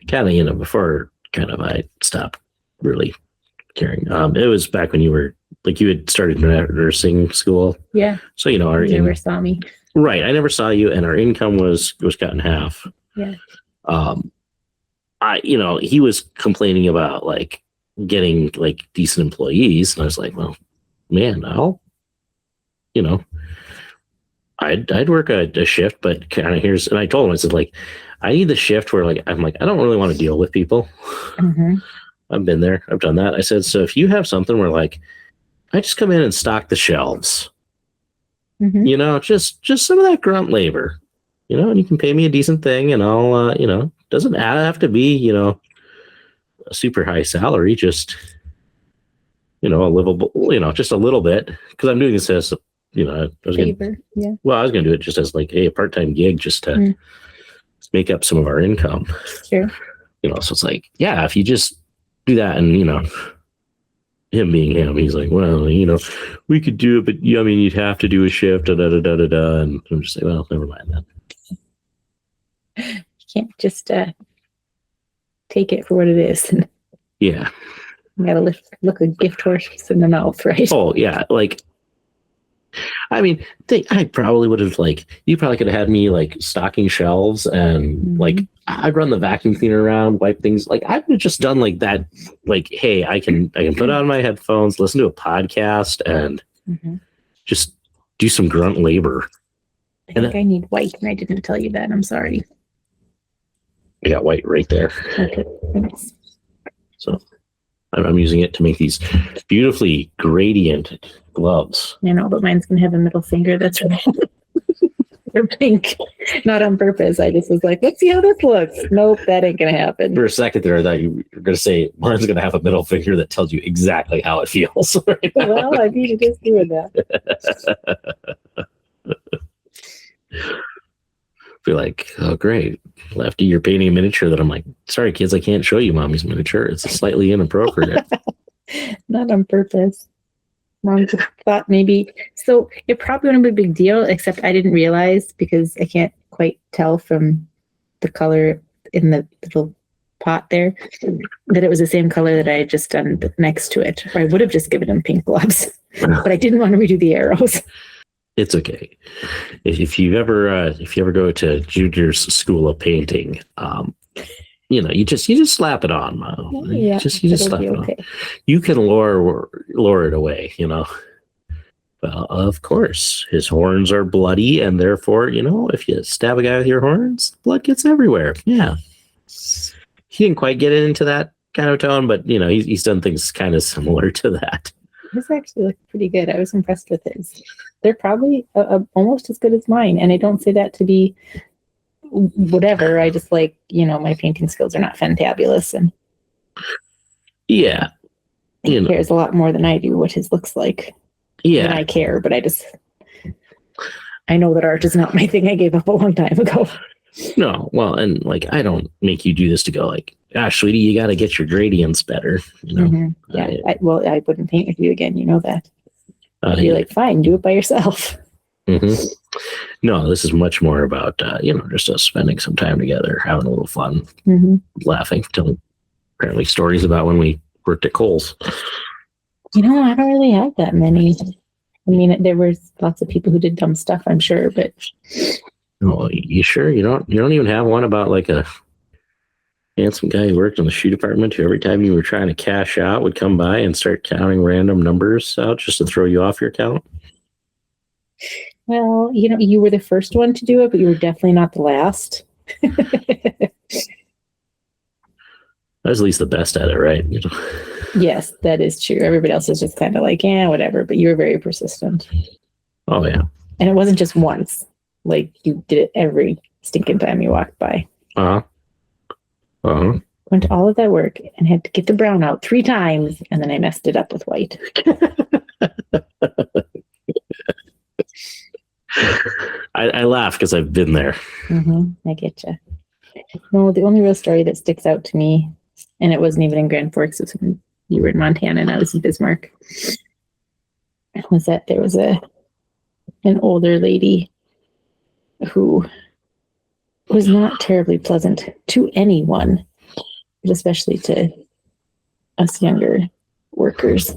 Kind of, before I stopped really caring. It was back when you were like, you had started nursing school. Yeah. So, you never saw me. Right. I never saw you, and our income was cut in half. Yeah. He was complaining about like getting like decent employees, and I was like, well, man, I'd work a shift, but kind of and I told him, I said, like, I need the shift where like, I'm like, I don't really want to deal with people. Mm-hmm. I've been there. I've done that. I said, so if you have something where like, I just come in and stock the shelves, just some of that grunt labor, and you can pay me a decent thing, and I'll, doesn't have to be, a super high salary, just, a livable, just a little bit, because I'm doing this as I was gonna, Favor. Yeah. well, I was going to do it just as like, hey, a part-time gig just to make up some of our income. Sure. So it's like, yeah, if you just do that and, him being him, he's like, well, we could do it, but you'd have to do a shift, and I'm just like, well, never mind then. You can't just take it for what it is. Yeah. You gotta look a gift horse in the mouth, right? Oh, yeah. Like, I probably would have you probably could have had me stocking shelves and I'd run the vacuum cleaner around, wipe things. I would have just done that. Hey, I can put on my headphones, listen to a podcast, and just do some grunt labor. I think I need white, and I didn't tell you that. I'm sorry. I got white right there. Okay, thanks. So I'm using it to make these beautifully gradient gloves. I know, but mine's gonna have a middle finger that's red. They're pink, not on purpose. I just was like, let's see how this looks. Nope, that ain't gonna happen. For a second there, I thought you were gonna say mine's gonna have a middle finger that tells you exactly how it feels. Right now. Well, I need to just do that. Be like, oh great, Lefty, you're painting a miniature that I'm like, sorry kids, I can't show you mommy's miniature. It's slightly inappropriate. Not on purpose. Mom just thought maybe, so it probably wouldn't be a big deal, except I didn't realize because I can't quite tell from the color in the little pot there that it was the same color that I had just done next to it. Or I would have just given him pink gloves, but I didn't want to redo the arrows. It's okay. If you ever go to Junior's School of Painting, you just slap it on, Mom. Yeah, you just slap it okay. on. You can lure it away, Well, of course, his horns are bloody, and therefore, if you stab a guy with your horns, blood gets everywhere. Yeah. He didn't quite get into that kind of tone, but he's done things kind of similar to that. His actually looked pretty good. I was impressed with his. They're probably almost as good as mine, and I don't say that to be whatever. I just my painting skills are not fantabulous, and yeah, he cares a lot more than I do what his looks like. Yeah, and I care, but I know that art is not my thing. I gave up a long time ago. No, well, and I don't make you do this to go sweetie, you got to get your gradients better. Yeah, I wouldn't paint with you again. You know that. I'd be like, fine, do it by yourself. No, this is much more about just us spending some time together, having a little fun, laughing, telling apparently stories about when we worked at Kohl's. I don't really have that many. I mean, there were lots of people who did dumb stuff, I'm sure, but. Oh, you sure you don't even have one about a handsome guy who worked in the shoe department who every time you were trying to cash out would come by and start counting random numbers out just to throw you off your count? Well, you were the first one to do it, but you were definitely not the last. I was at least the best at it, right? Yes, that is true. Everybody else is just kind of whatever, but you were very persistent. Oh, yeah. And it wasn't just once. You did it every stinking time you walked by. Went to all of that work and had to get the brown out 3 times, and then I messed it up with white. I laugh because I've been there. I get you. No, the only real story that sticks out to me, and it wasn't even in Grand Forks, it was when you were in Montana and I was in Bismarck, was that there was an older lady who was not terribly pleasant to anyone, but especially to us younger workers.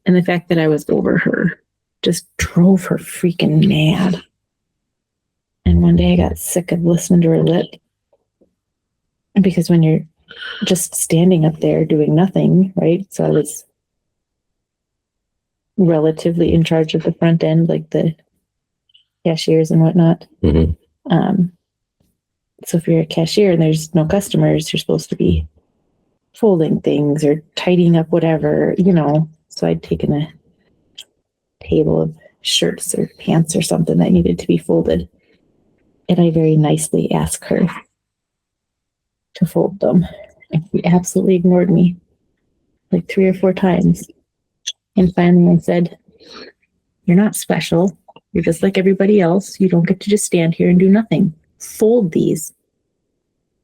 And the fact that I was over her just drove her freaking mad. And one day I got sick of listening to her lip. Because when you're just standing up there doing nothing, right? So I was relatively in charge of the front end, the cashiers and whatnot. So if you're a cashier and there's no customers, you're supposed to be folding things or tidying up whatever, So I'd taken a table of shirts or pants or something that needed to be folded. And I very nicely asked her to fold them. And she absolutely ignored me 3 or 4 times. And finally I said, You're not special. You're just like everybody else. You don't get to just stand here and do nothing. Fold these.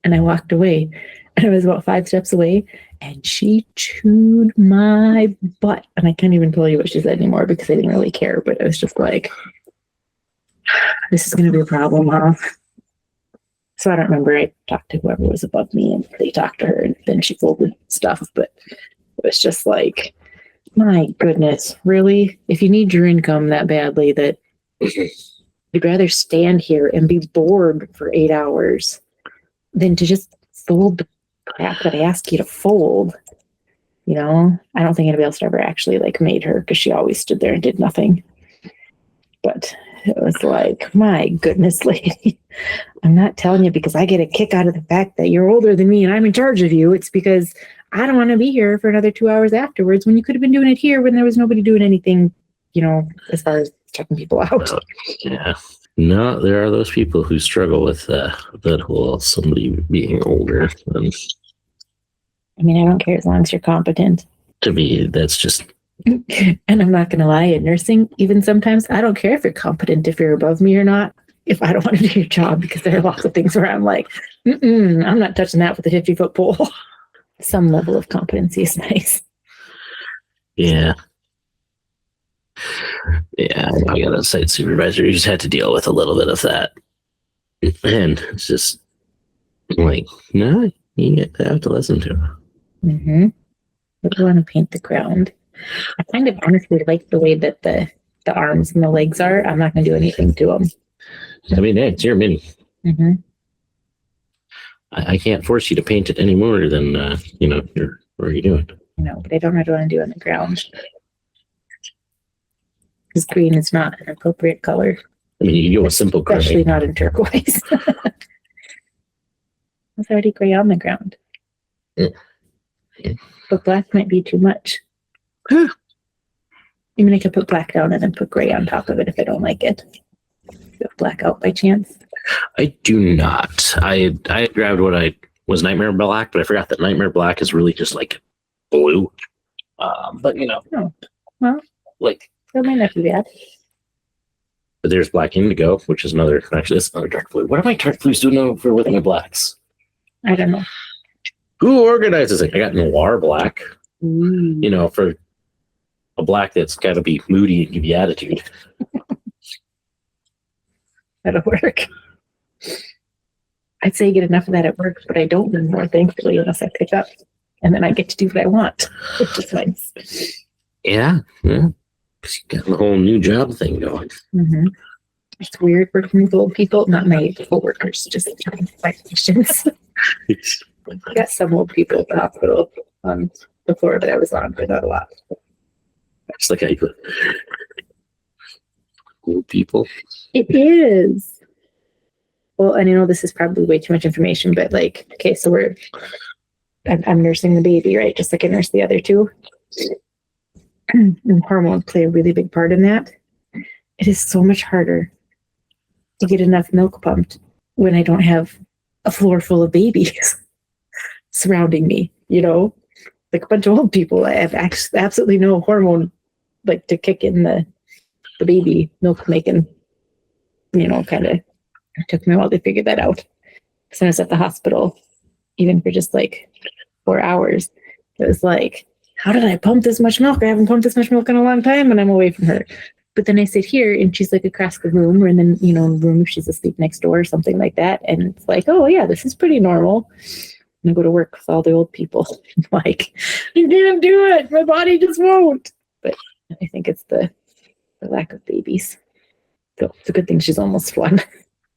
And I walked away. And I was about 5 steps away. And she chewed my butt. And I can't even tell you what she said anymore because I didn't really care. But I was just like, this is going to be a problem, Mom. So I don't remember. I talked to whoever was above me and they talked to her and then she folded stuff. But it was just like, my goodness, really? If you need your income that badly that you'd rather stand here and be bored for 8 hours than to just fold the crap that I asked you to fold. You know, I don't think anybody else ever actually like made her because she always stood there and did nothing. But it was like, my goodness, lady, I'm not telling you because I get a kick out of the fact that you're older than me and I'm in charge of you. It's because I don't want to be here for another 2 hours afterwards when you could have been doing it here when there was nobody doing anything, you know, as far as checking people out. Yeah. No, there are those people who struggle with that whole somebody being older. And I mean, I don't care as long as you're competent. to me, that's just... And I'm not going to lie, in nursing, even sometimes, I don't care if you're competent, if you're above me or not, if I don't want to do your job, because there are lots of things where I'm like, I'm not touching that with a 50-foot pole. Some level of competency is nice. Yeah. Yeah, I got a site supervisor. You just had to deal with a little bit of that. And it's just like, no, you have to listen to her. Mm-hmm. But we want to paint the ground. I kind of honestly like the way that the arms and the legs are. I'm not going to do anything to them. I mean, hey, it's your mini. Mm-hmm. I can't force you to paint it any more than, what are you doing? No, but I don't know what I want to do on the ground. Because green is not an appropriate color. I mean, you go with simple gray. Especially not in turquoise. It's already gray on the ground. Yeah. But black might be too much. Huh. I mean, I could put black down and then put gray on top of it if I don't like it. Do you have black out by chance? I do not. I grabbed what I was Nightmare Black, but I forgot that Nightmare Black is really just like blue. But Oh, well, like that might not be bad. but there's Black Indigo, which is another. Actually, it's another dark blue. What are my dark blues doing over with my blacks? I don't know. Who organizes it? I got Noir Black. Ooh. For a black that's got to be moody and give you attitude. That'll work. I'd say get enough of that at work, but I don't anymore, thankfully, unless I pick up. And then I get to do what I want, which is nice. Yeah. You got the whole new job thing going. Mm-hmm. It's weird working with old people, not my coworkers, just my patients. I got some old people at the hospital on the floor that I was on, but not a lot. It's like how you put old people. It is. Well, and I know this is probably way too much information, but okay, so I'm nursing the baby, right? Just like I nurse the other two. And hormones play a really big part in that. It is so much harder to get enough milk pumped when I don't have a floor full of babies surrounding me, like a bunch of old people. I have absolutely no hormone to kick in the baby milk making, kind of. It took me a while to figure that out. Because I was at the hospital, even for just 4 hours, it was like, how did I pump this much milk? I haven't pumped this much milk in a long time, and I'm away from her. But then I sit here, and she's across the room, or then in the room if she's asleep next door or something like that, and it's like, oh yeah, this is pretty normal. And I go to work with all the old people, you can't do it. My body just won't. But I think it's the lack of babies. So it's a good thing she's almost one.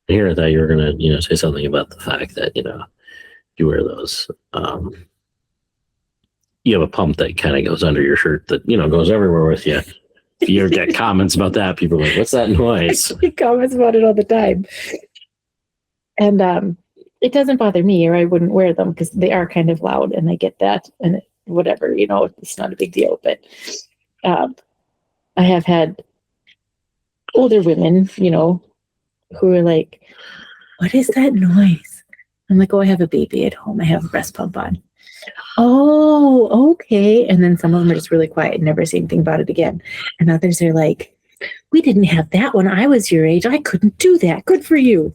Here, I thought you were gonna, say something about the fact that you wear those. You have a pump that kind of goes under your shirt that goes everywhere with you. You get comments about that. People are like, "What's that noise?" He comments about it all the time, and it doesn't bother me, or I wouldn't wear them because they are kind of loud, and I get that, and whatever, it's not a big deal. But I have had older women, who are like, what is that noise? I'm like, oh, I have a baby at home. I have a breast pump on. Oh, okay. And then some of them are just really quiet and never say anything about it again. And others are like, We didn't have that when I was your age. I couldn't do that. Good for you.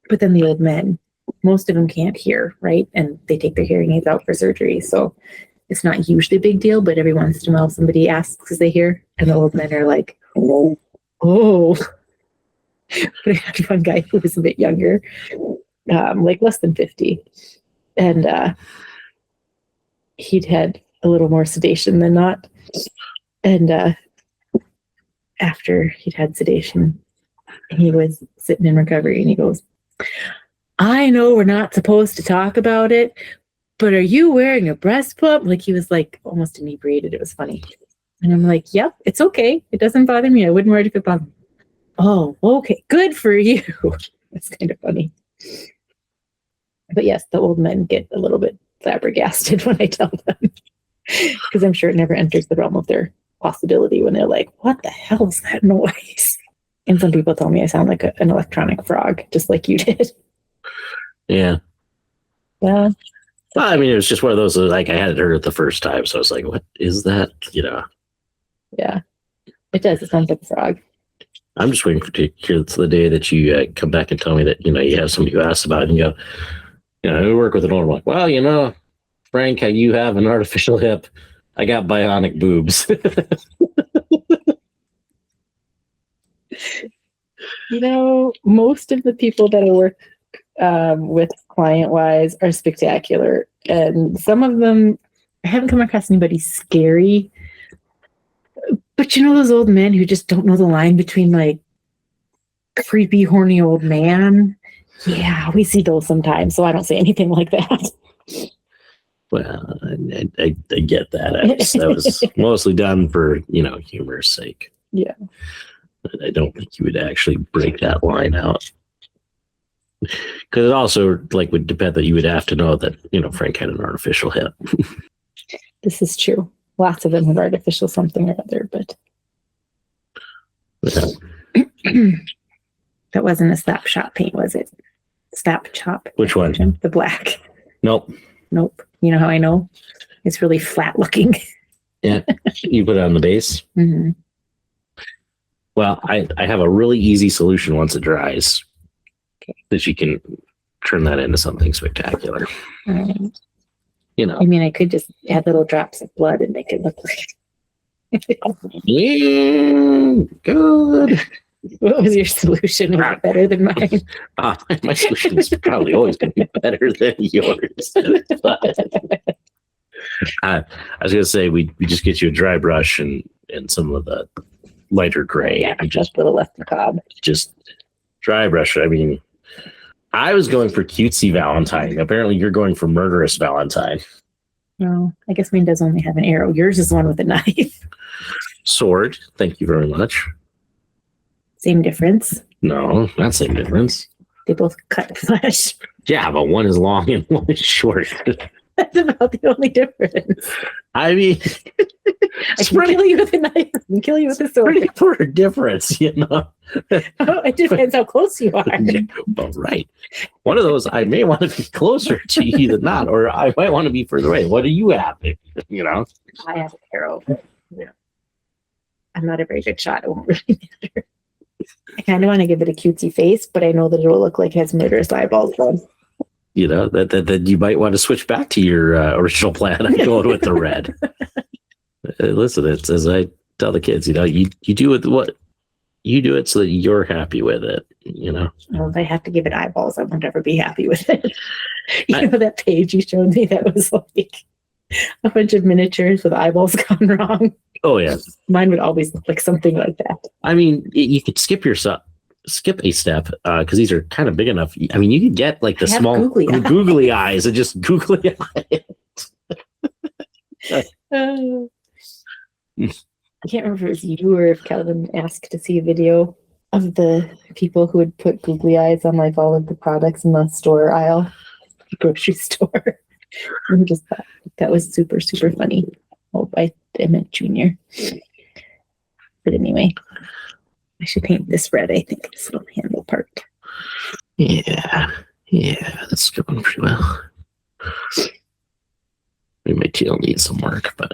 But then the old men, most of them can't hear, right? And they take their hearing aids out for surgery. So it's not usually a big deal, but every once in a while somebody asks because they hear, and the old men are like, oh. But I had one guy who was a bit younger, like less than 50. And he'd had a little more sedation than not. And after he'd had sedation, he was sitting in recovery and he goes, I know we're not supposed to talk about it, but are you wearing a breast pump? Like he was like almost inebriated. It was funny. And I'm like, yep, it's okay. It doesn't bother me. I wouldn't worry if it bothered me. Oh, okay. Good for you. It's kind of funny. But yes, the old men get a little bit flabbergasted when I tell them, because I'm sure it never enters the realm of their possibility when they're like, what the hell is that noise? And some people tell me I sound like an electronic frog, just like you did. Yeah. Yeah. Well, I mean, it was just one of those, like, I hadn't heard it the first time, so I was like, what is that? You know? Yeah. It does. It sounds like a frog. I'm just waiting to hear the day that you come back and tell me that, you know, you have somebody who asks about it and you go, you know, we work with an owner. I'm like, well, you know, Frank, how you have an artificial hip. I got bionic boobs. You know, most of the people that I work with client-wise are spectacular. And some of them, I haven't come across anybody scary. But you know those old men who just don't know the line between like creepy, horny old man? Yeah, we see those sometimes, so I don't say anything like that. Well, I get that. That was mostly done for, you know, humor's sake. Yeah. But I don't think you would actually break that line out. Because it also like would depend that you would have to know that, you know, Frank had an artificial hip. This is true. Lots of them have artificial something or other, but that wasn't a stop shop paint, was it? Stop chop. Which one? The black. Nope. You know how I know? It's really flat looking. Yeah. You put it on the base. Mm-hmm. Well, I have a really easy solution once it dries. Okay. That you can turn that into something spectacular. You know. I mean, I could just add little drops of blood and make it look like. Yeah, good. What was your solution? Was it better than mine? My solution is probably always going to be better than yours. But, I was going to say we just get you a dry brush and some of the lighter gray. Yeah, and just a little left cob. Just dry brush. I mean, I was going for cutesy Valentine. Apparently, you're going for murderous Valentine. No, I guess mine does only have an arrow. Yours is one with a knife. Sword. Thank you very much. Same difference. No, not same difference. They both cut flesh. Yeah, but one is long and one is short. That's about the only difference. I mean, I can kill you with a knife. I can kill you with a sword. pretty important difference, you know. Oh, it depends how close you are. Yeah, well, right. One of those, I may want to be closer to you than not, or I might want to be further away. What do you have? You know, I have an arrow. Yeah. I'm not a very good shot. It won't really matter. I kind of want to give it a cutesy face, but I know that it will look like it has murderous eyeballs. you know that you might want to switch back to your original plan and going with the red. Listen, it's as I tell the kids, you know, you do it what you do it so that you're happy with it. You know, well, if I have to give it eyeballs, I won't ever be happy with it. You know that page you showed me that was like a bunch of miniatures with eyeballs gone wrong. Oh yeah, mine would always look like something like that. I mean, you could skip a step because these are kind of big enough. I mean, you could get like the small googly eyes and just googly eyes. I can't remember if it was you or if Calvin asked to see a video of the people who would put googly eyes on like all of the products in the store aisle, grocery store. I just thought that was super, super funny. Oh, I meant Junior. But anyway, I should paint this red, I think, this little handle part. Yeah, that's going pretty well. Maybe my tail needs some work, but...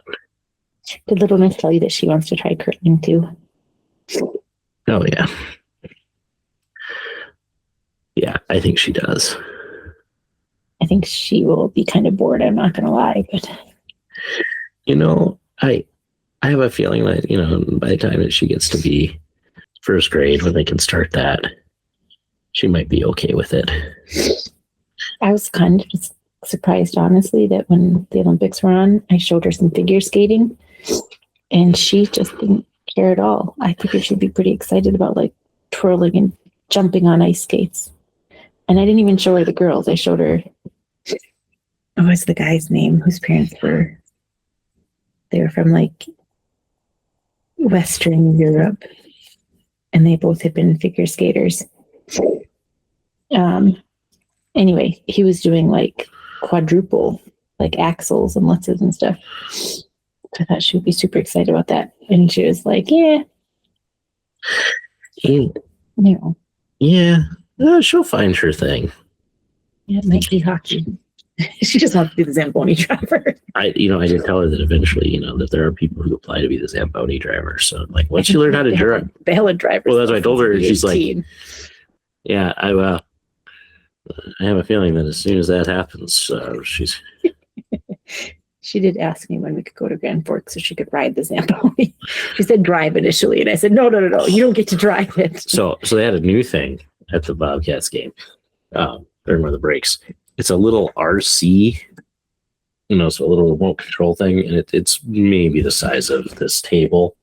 Did little Miss tell you that she wants to try curling too? Oh, yeah. Yeah, I think she does. I think she will be kind of bored. I'm not going to lie, but I have a feeling that, by the time that she gets to be first grade, when they can start that, she might be okay with it. I was kind of surprised, honestly, that when the Olympics were on, I showed her some figure skating and she just didn't care at all. I figured she'd be pretty excited about like twirling and jumping on ice skates. And I didn't even show her the girls. I showed her, what's the guy's name whose parents they were from like Western Europe, and they both had been figure skaters. Anyway, he was doing like quadruple, like axles and lutzes and stuff. I thought she would be super excited about that. And she was like, yeah. Yeah. She'll find her thing. Yeah, it might be hockey. She just wants to be the Zamboni driver. I did tell her that eventually, that there are people who apply to be the Zamboni driver. So, like, once you learn how to drive, valid driver. Well, that's what I told her. She's like, yeah, I have a feeling that as soon as that happens, she's. She did ask me when we could go to Grand Forks so she could ride the Zamboni. She said drive initially, and I said no, you don't get to drive it. So they had a new thing at the Bobcats game during one of the breaks. It's a little RC, so a little remote control thing, and it's maybe the size of this table,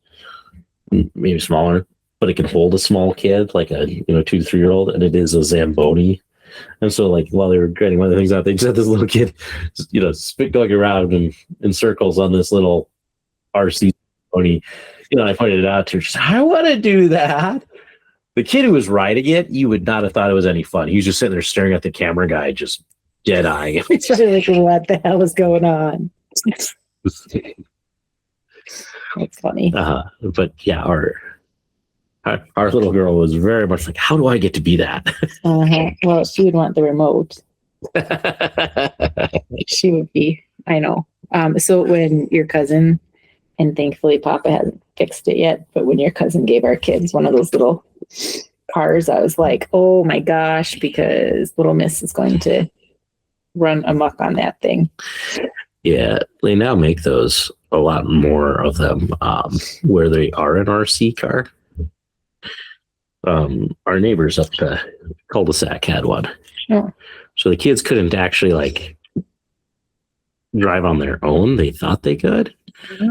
maybe smaller, but it can hold a small kid, like a 2 to 3 year old, and it is a Zamboni. And so, like, while they were getting one of the things out, they just had this little kid, spit going around in circles on this little RC Zamboni. I pointed it out to her. She said, I want to do that. The kid who was riding it, you would not have thought it was any fun. He was just sitting there staring at the camera guy, just dead-eyeing him. It's really like, what the hell is going on? That's funny. But yeah, our little girl was very much like, how do I get to be that? Well, she would want the remote. She would be, I know. So when your cousin, and thankfully Papa hasn't fixed it yet, but when your cousin gave our kids one of those little cars, I was like, oh my gosh, because little Miss is going to run amok on that thing. Yeah, they now make those, a lot more of them, where they are an RC car. Our neighbors up the cul-de-sac had one. Oh. So the kids couldn't actually like drive on their own. They thought they could,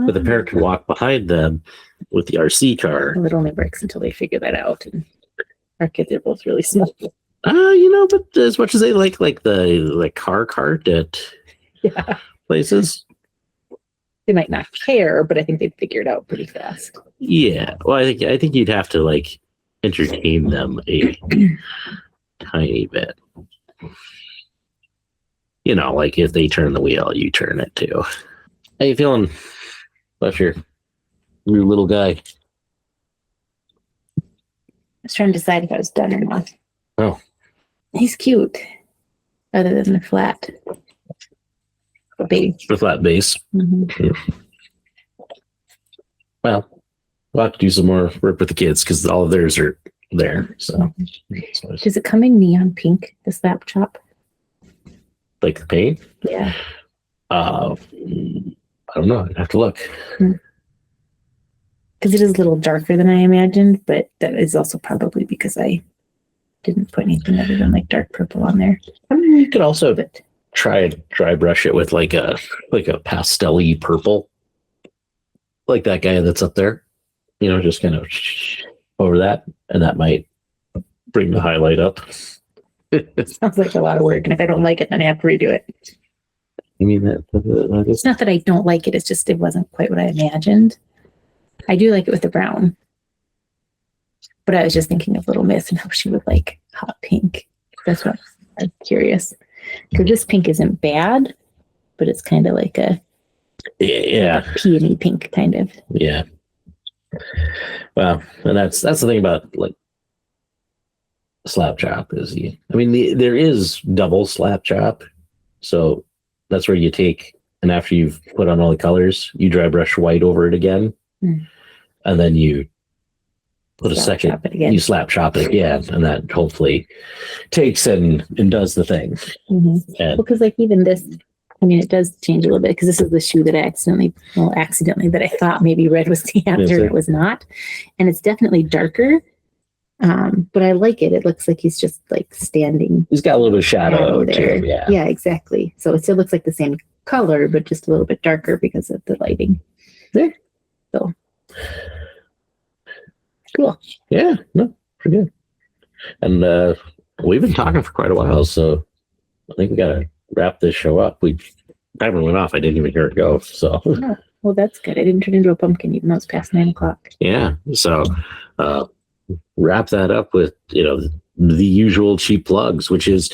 but the parent could walk behind them with the RC car. Well, it only works until they figure that out. And our kids are both really small. But as much as they like the car cart at places, they might not care, but I think they'd figure it out pretty fast. Yeah. Well, I think you'd have to like entertain them a tiny bit. Like if they turn the wheel, you turn it too. How you feeling about your little guy? I was trying to decide if I was done or not. Oh. He's cute. Other than the flat base. The flat base. Mm-hmm. Well, we'll have to do some more work with the kids because all of theirs are there. So, does it come in neon pink, the slap chop? Like the paint? Yeah. I don't know. I'd have to look. Because it is a little darker than I imagined, but that is also probably because I didn't put anything other than like dark purple on there. I mean, you could also try and dry brush it with like a pastel-y purple, like that guy that's up there. Just kind of over that, and that might bring the highlight up. Sounds like a lot of work, and if I don't like it, then I have to redo it. I mean, that is... It's not that I don't like it; it's just it wasn't quite what I imagined. I do like it with the brown, but I was just thinking of Little Miss and how she would like hot pink. That's what I'm curious. Because this pink isn't bad, but it's kind of like a peony pink kind of. Yeah. Well, and that's the thing about like slap chop is there is double slap chop, so that's where you take, and after you've put on all the colors, you dry brush white over it again, and then you put a Slap second, chop it again. you slap chop it again, and that hopefully takes and does the thing. Mm-hmm. And Because like even this, I mean, it does change a little bit because this is the shoe that I accidentally, that I thought maybe red was the answer. It was not. And it's definitely darker. But I like it. It looks like he's just like standing. he's got a little bit of shadow to there. him, yeah. Yeah, exactly. So it still looks like the same color, but just a little bit darker because of the lighting. Yeah. So cool. Yeah, no, pretty good. And we've been talking for quite a while, so I think we gotta wrap this show up. Timer went off. I didn't even hear it go. So Oh, well, that's good. I didn't turn into a pumpkin even though it's past 9 o'clock. yeah. So wrap that up with the usual cheap plugs, which is,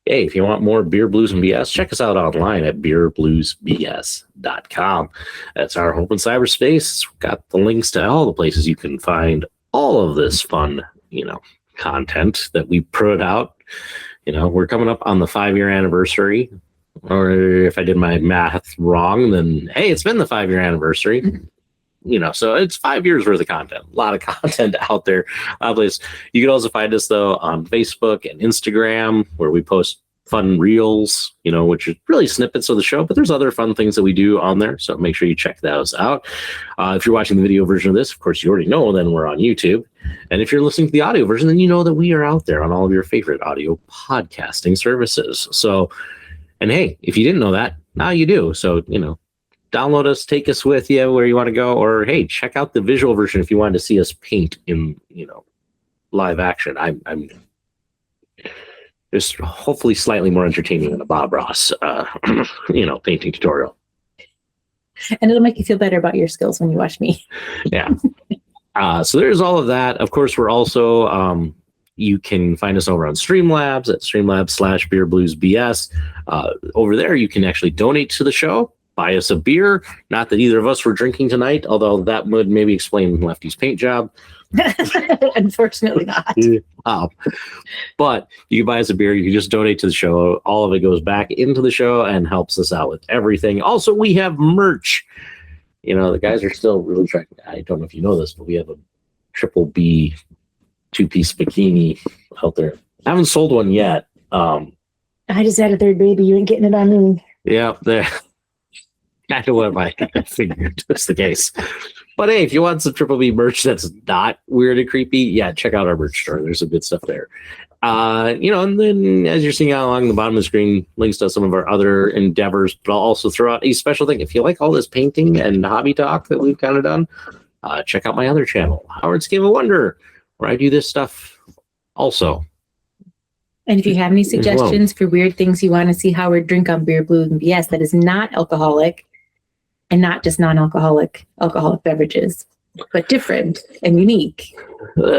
hey, if you want more beer, blues, and BS, check us out online at beerbluesbs.com. That's our open cyberspace. We've got the links to all the places you can find all of this fun, content that we put out. We're coming up on the 5-year anniversary. Or if I did my math wrong, then hey, it's been the 5-year anniversary. So it's 5 years worth of content. A lot of content out there. You can also find us though on Facebook and Instagram, where we post fun reels, which is really snippets of the show, but there's other fun things that we do on there. So make sure you check those out. If you're watching the video version of this, of course, you already know, then we're on YouTube. And if you're listening to the audio version, then you know that we are out there on all of your favorite audio podcasting services. So, and hey, if you didn't know that, now you do. So, download us, take us with you where you want to go, or hey, check out the visual version if you wanted to see us paint in, live action. I'm just hopefully slightly more entertaining than a Bob Ross, painting tutorial. And it'll make you feel better about your skills when you watch me. Yeah. So there's all of that. Of course, we're also, you can find us over on Streamlabs at Streamlabs/BeerBluesBS. Over there, you can actually donate to the show. Buy us a beer. Not that either of us were drinking tonight, although that would maybe explain Lefty's paint job. Unfortunately not. But you can buy us a beer. You can just donate to the show. All of it goes back into the show and helps us out with everything. Also, we have merch. The guys are still really trying. I don't know if you know this, but we have a triple B 2-piece bikini out there. I haven't sold one yet. I just had a third baby. You ain't getting it on me. Yeah, there. I know what I figured was the case. But hey, if you want some Triple B merch that's not weird and creepy, yeah, check out our merch store. There's some good stuff there. And then as you're seeing out along the bottom of the screen, links to some of our other endeavors, but I'll also throw out a special thing. If you like all this painting and hobby talk that we've kind of done, check out my other channel, Howard's Game of Wonder, where I do this stuff also. And if you have any suggestions for weird things you want to see Howard drink on Beer, Blues, and BS that is not alcoholic, and not just non-alcoholic alcoholic beverages, but different and unique,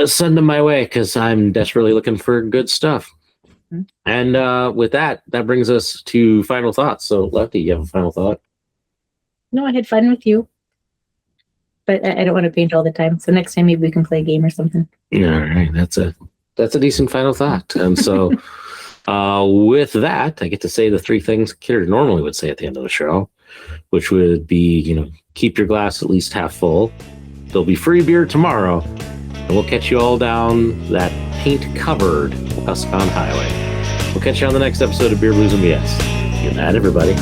send them my way, because I'm desperately looking for good stuff. Mm-hmm. And with that brings us to final thoughts. So Lefty, you have a final thought? No, I had fun with you, but I don't want to paint all the time. So next time maybe we can play a game or something. All right, that's a decent final thought. And so with that, I get to say the 3 things Kidder normally would say at the end of the show, which would be, keep your glass at least half full. There'll be free beer tomorrow, and we'll catch you all down that paint-covered Tuscon Highway. We'll catch you on the next episode of Beer, Blues, and BS. Good night, everybody.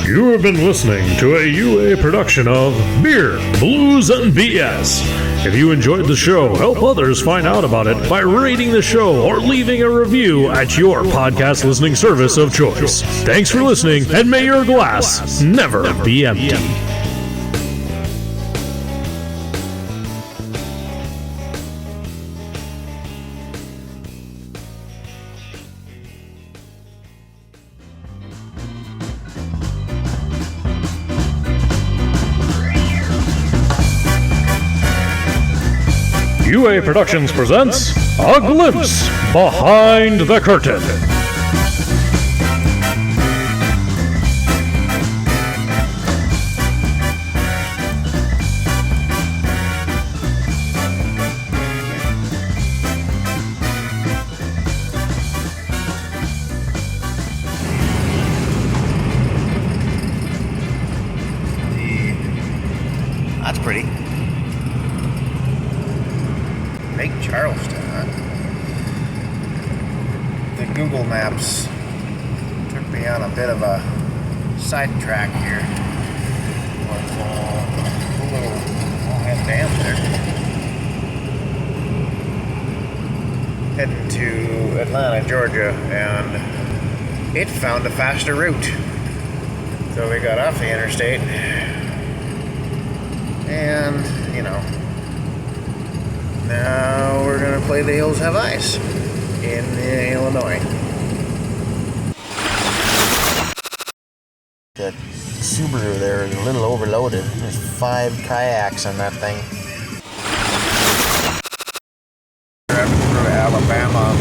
You have been listening to a UA production of Beer, Blues, and BS. If you enjoyed the show, help others find out about it by rating the show or leaving a review at your podcast listening service of choice. Thanks for listening, and may your glass never be empty. UA Productions presents A Glimpse Behind the Curtain. That's pretty. Lake Charleston, huh? The Google Maps took me on a bit of a sidetrack here. But, a little Mohan Dam there. Heading to Atlanta, Georgia, and it found a faster route. So we got off the interstate, and, you know, now we're gonna play The Hills Have Eyes in Illinois. That Subaru there is a little overloaded. There's 5 kayaks on that thing. Driving through Alabama.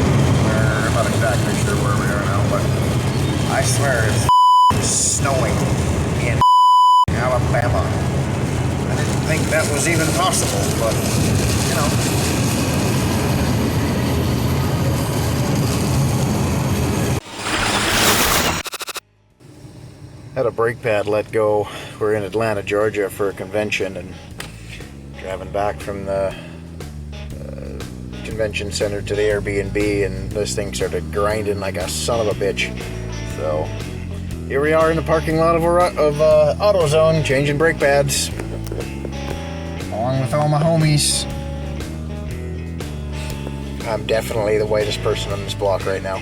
I'm not exactly sure where we are now, but I swear it's snowing in Alabama. I didn't think that was even possible, but, you know. Had a brake pad let go. We're in Atlanta, Georgia for a convention, and driving back from the convention center to the Airbnb, and this thing started grinding like a son of a bitch. So here we are in the parking lot of AutoZone, changing brake pads, along with all my homies. I'm definitely the whitest person on this block right now.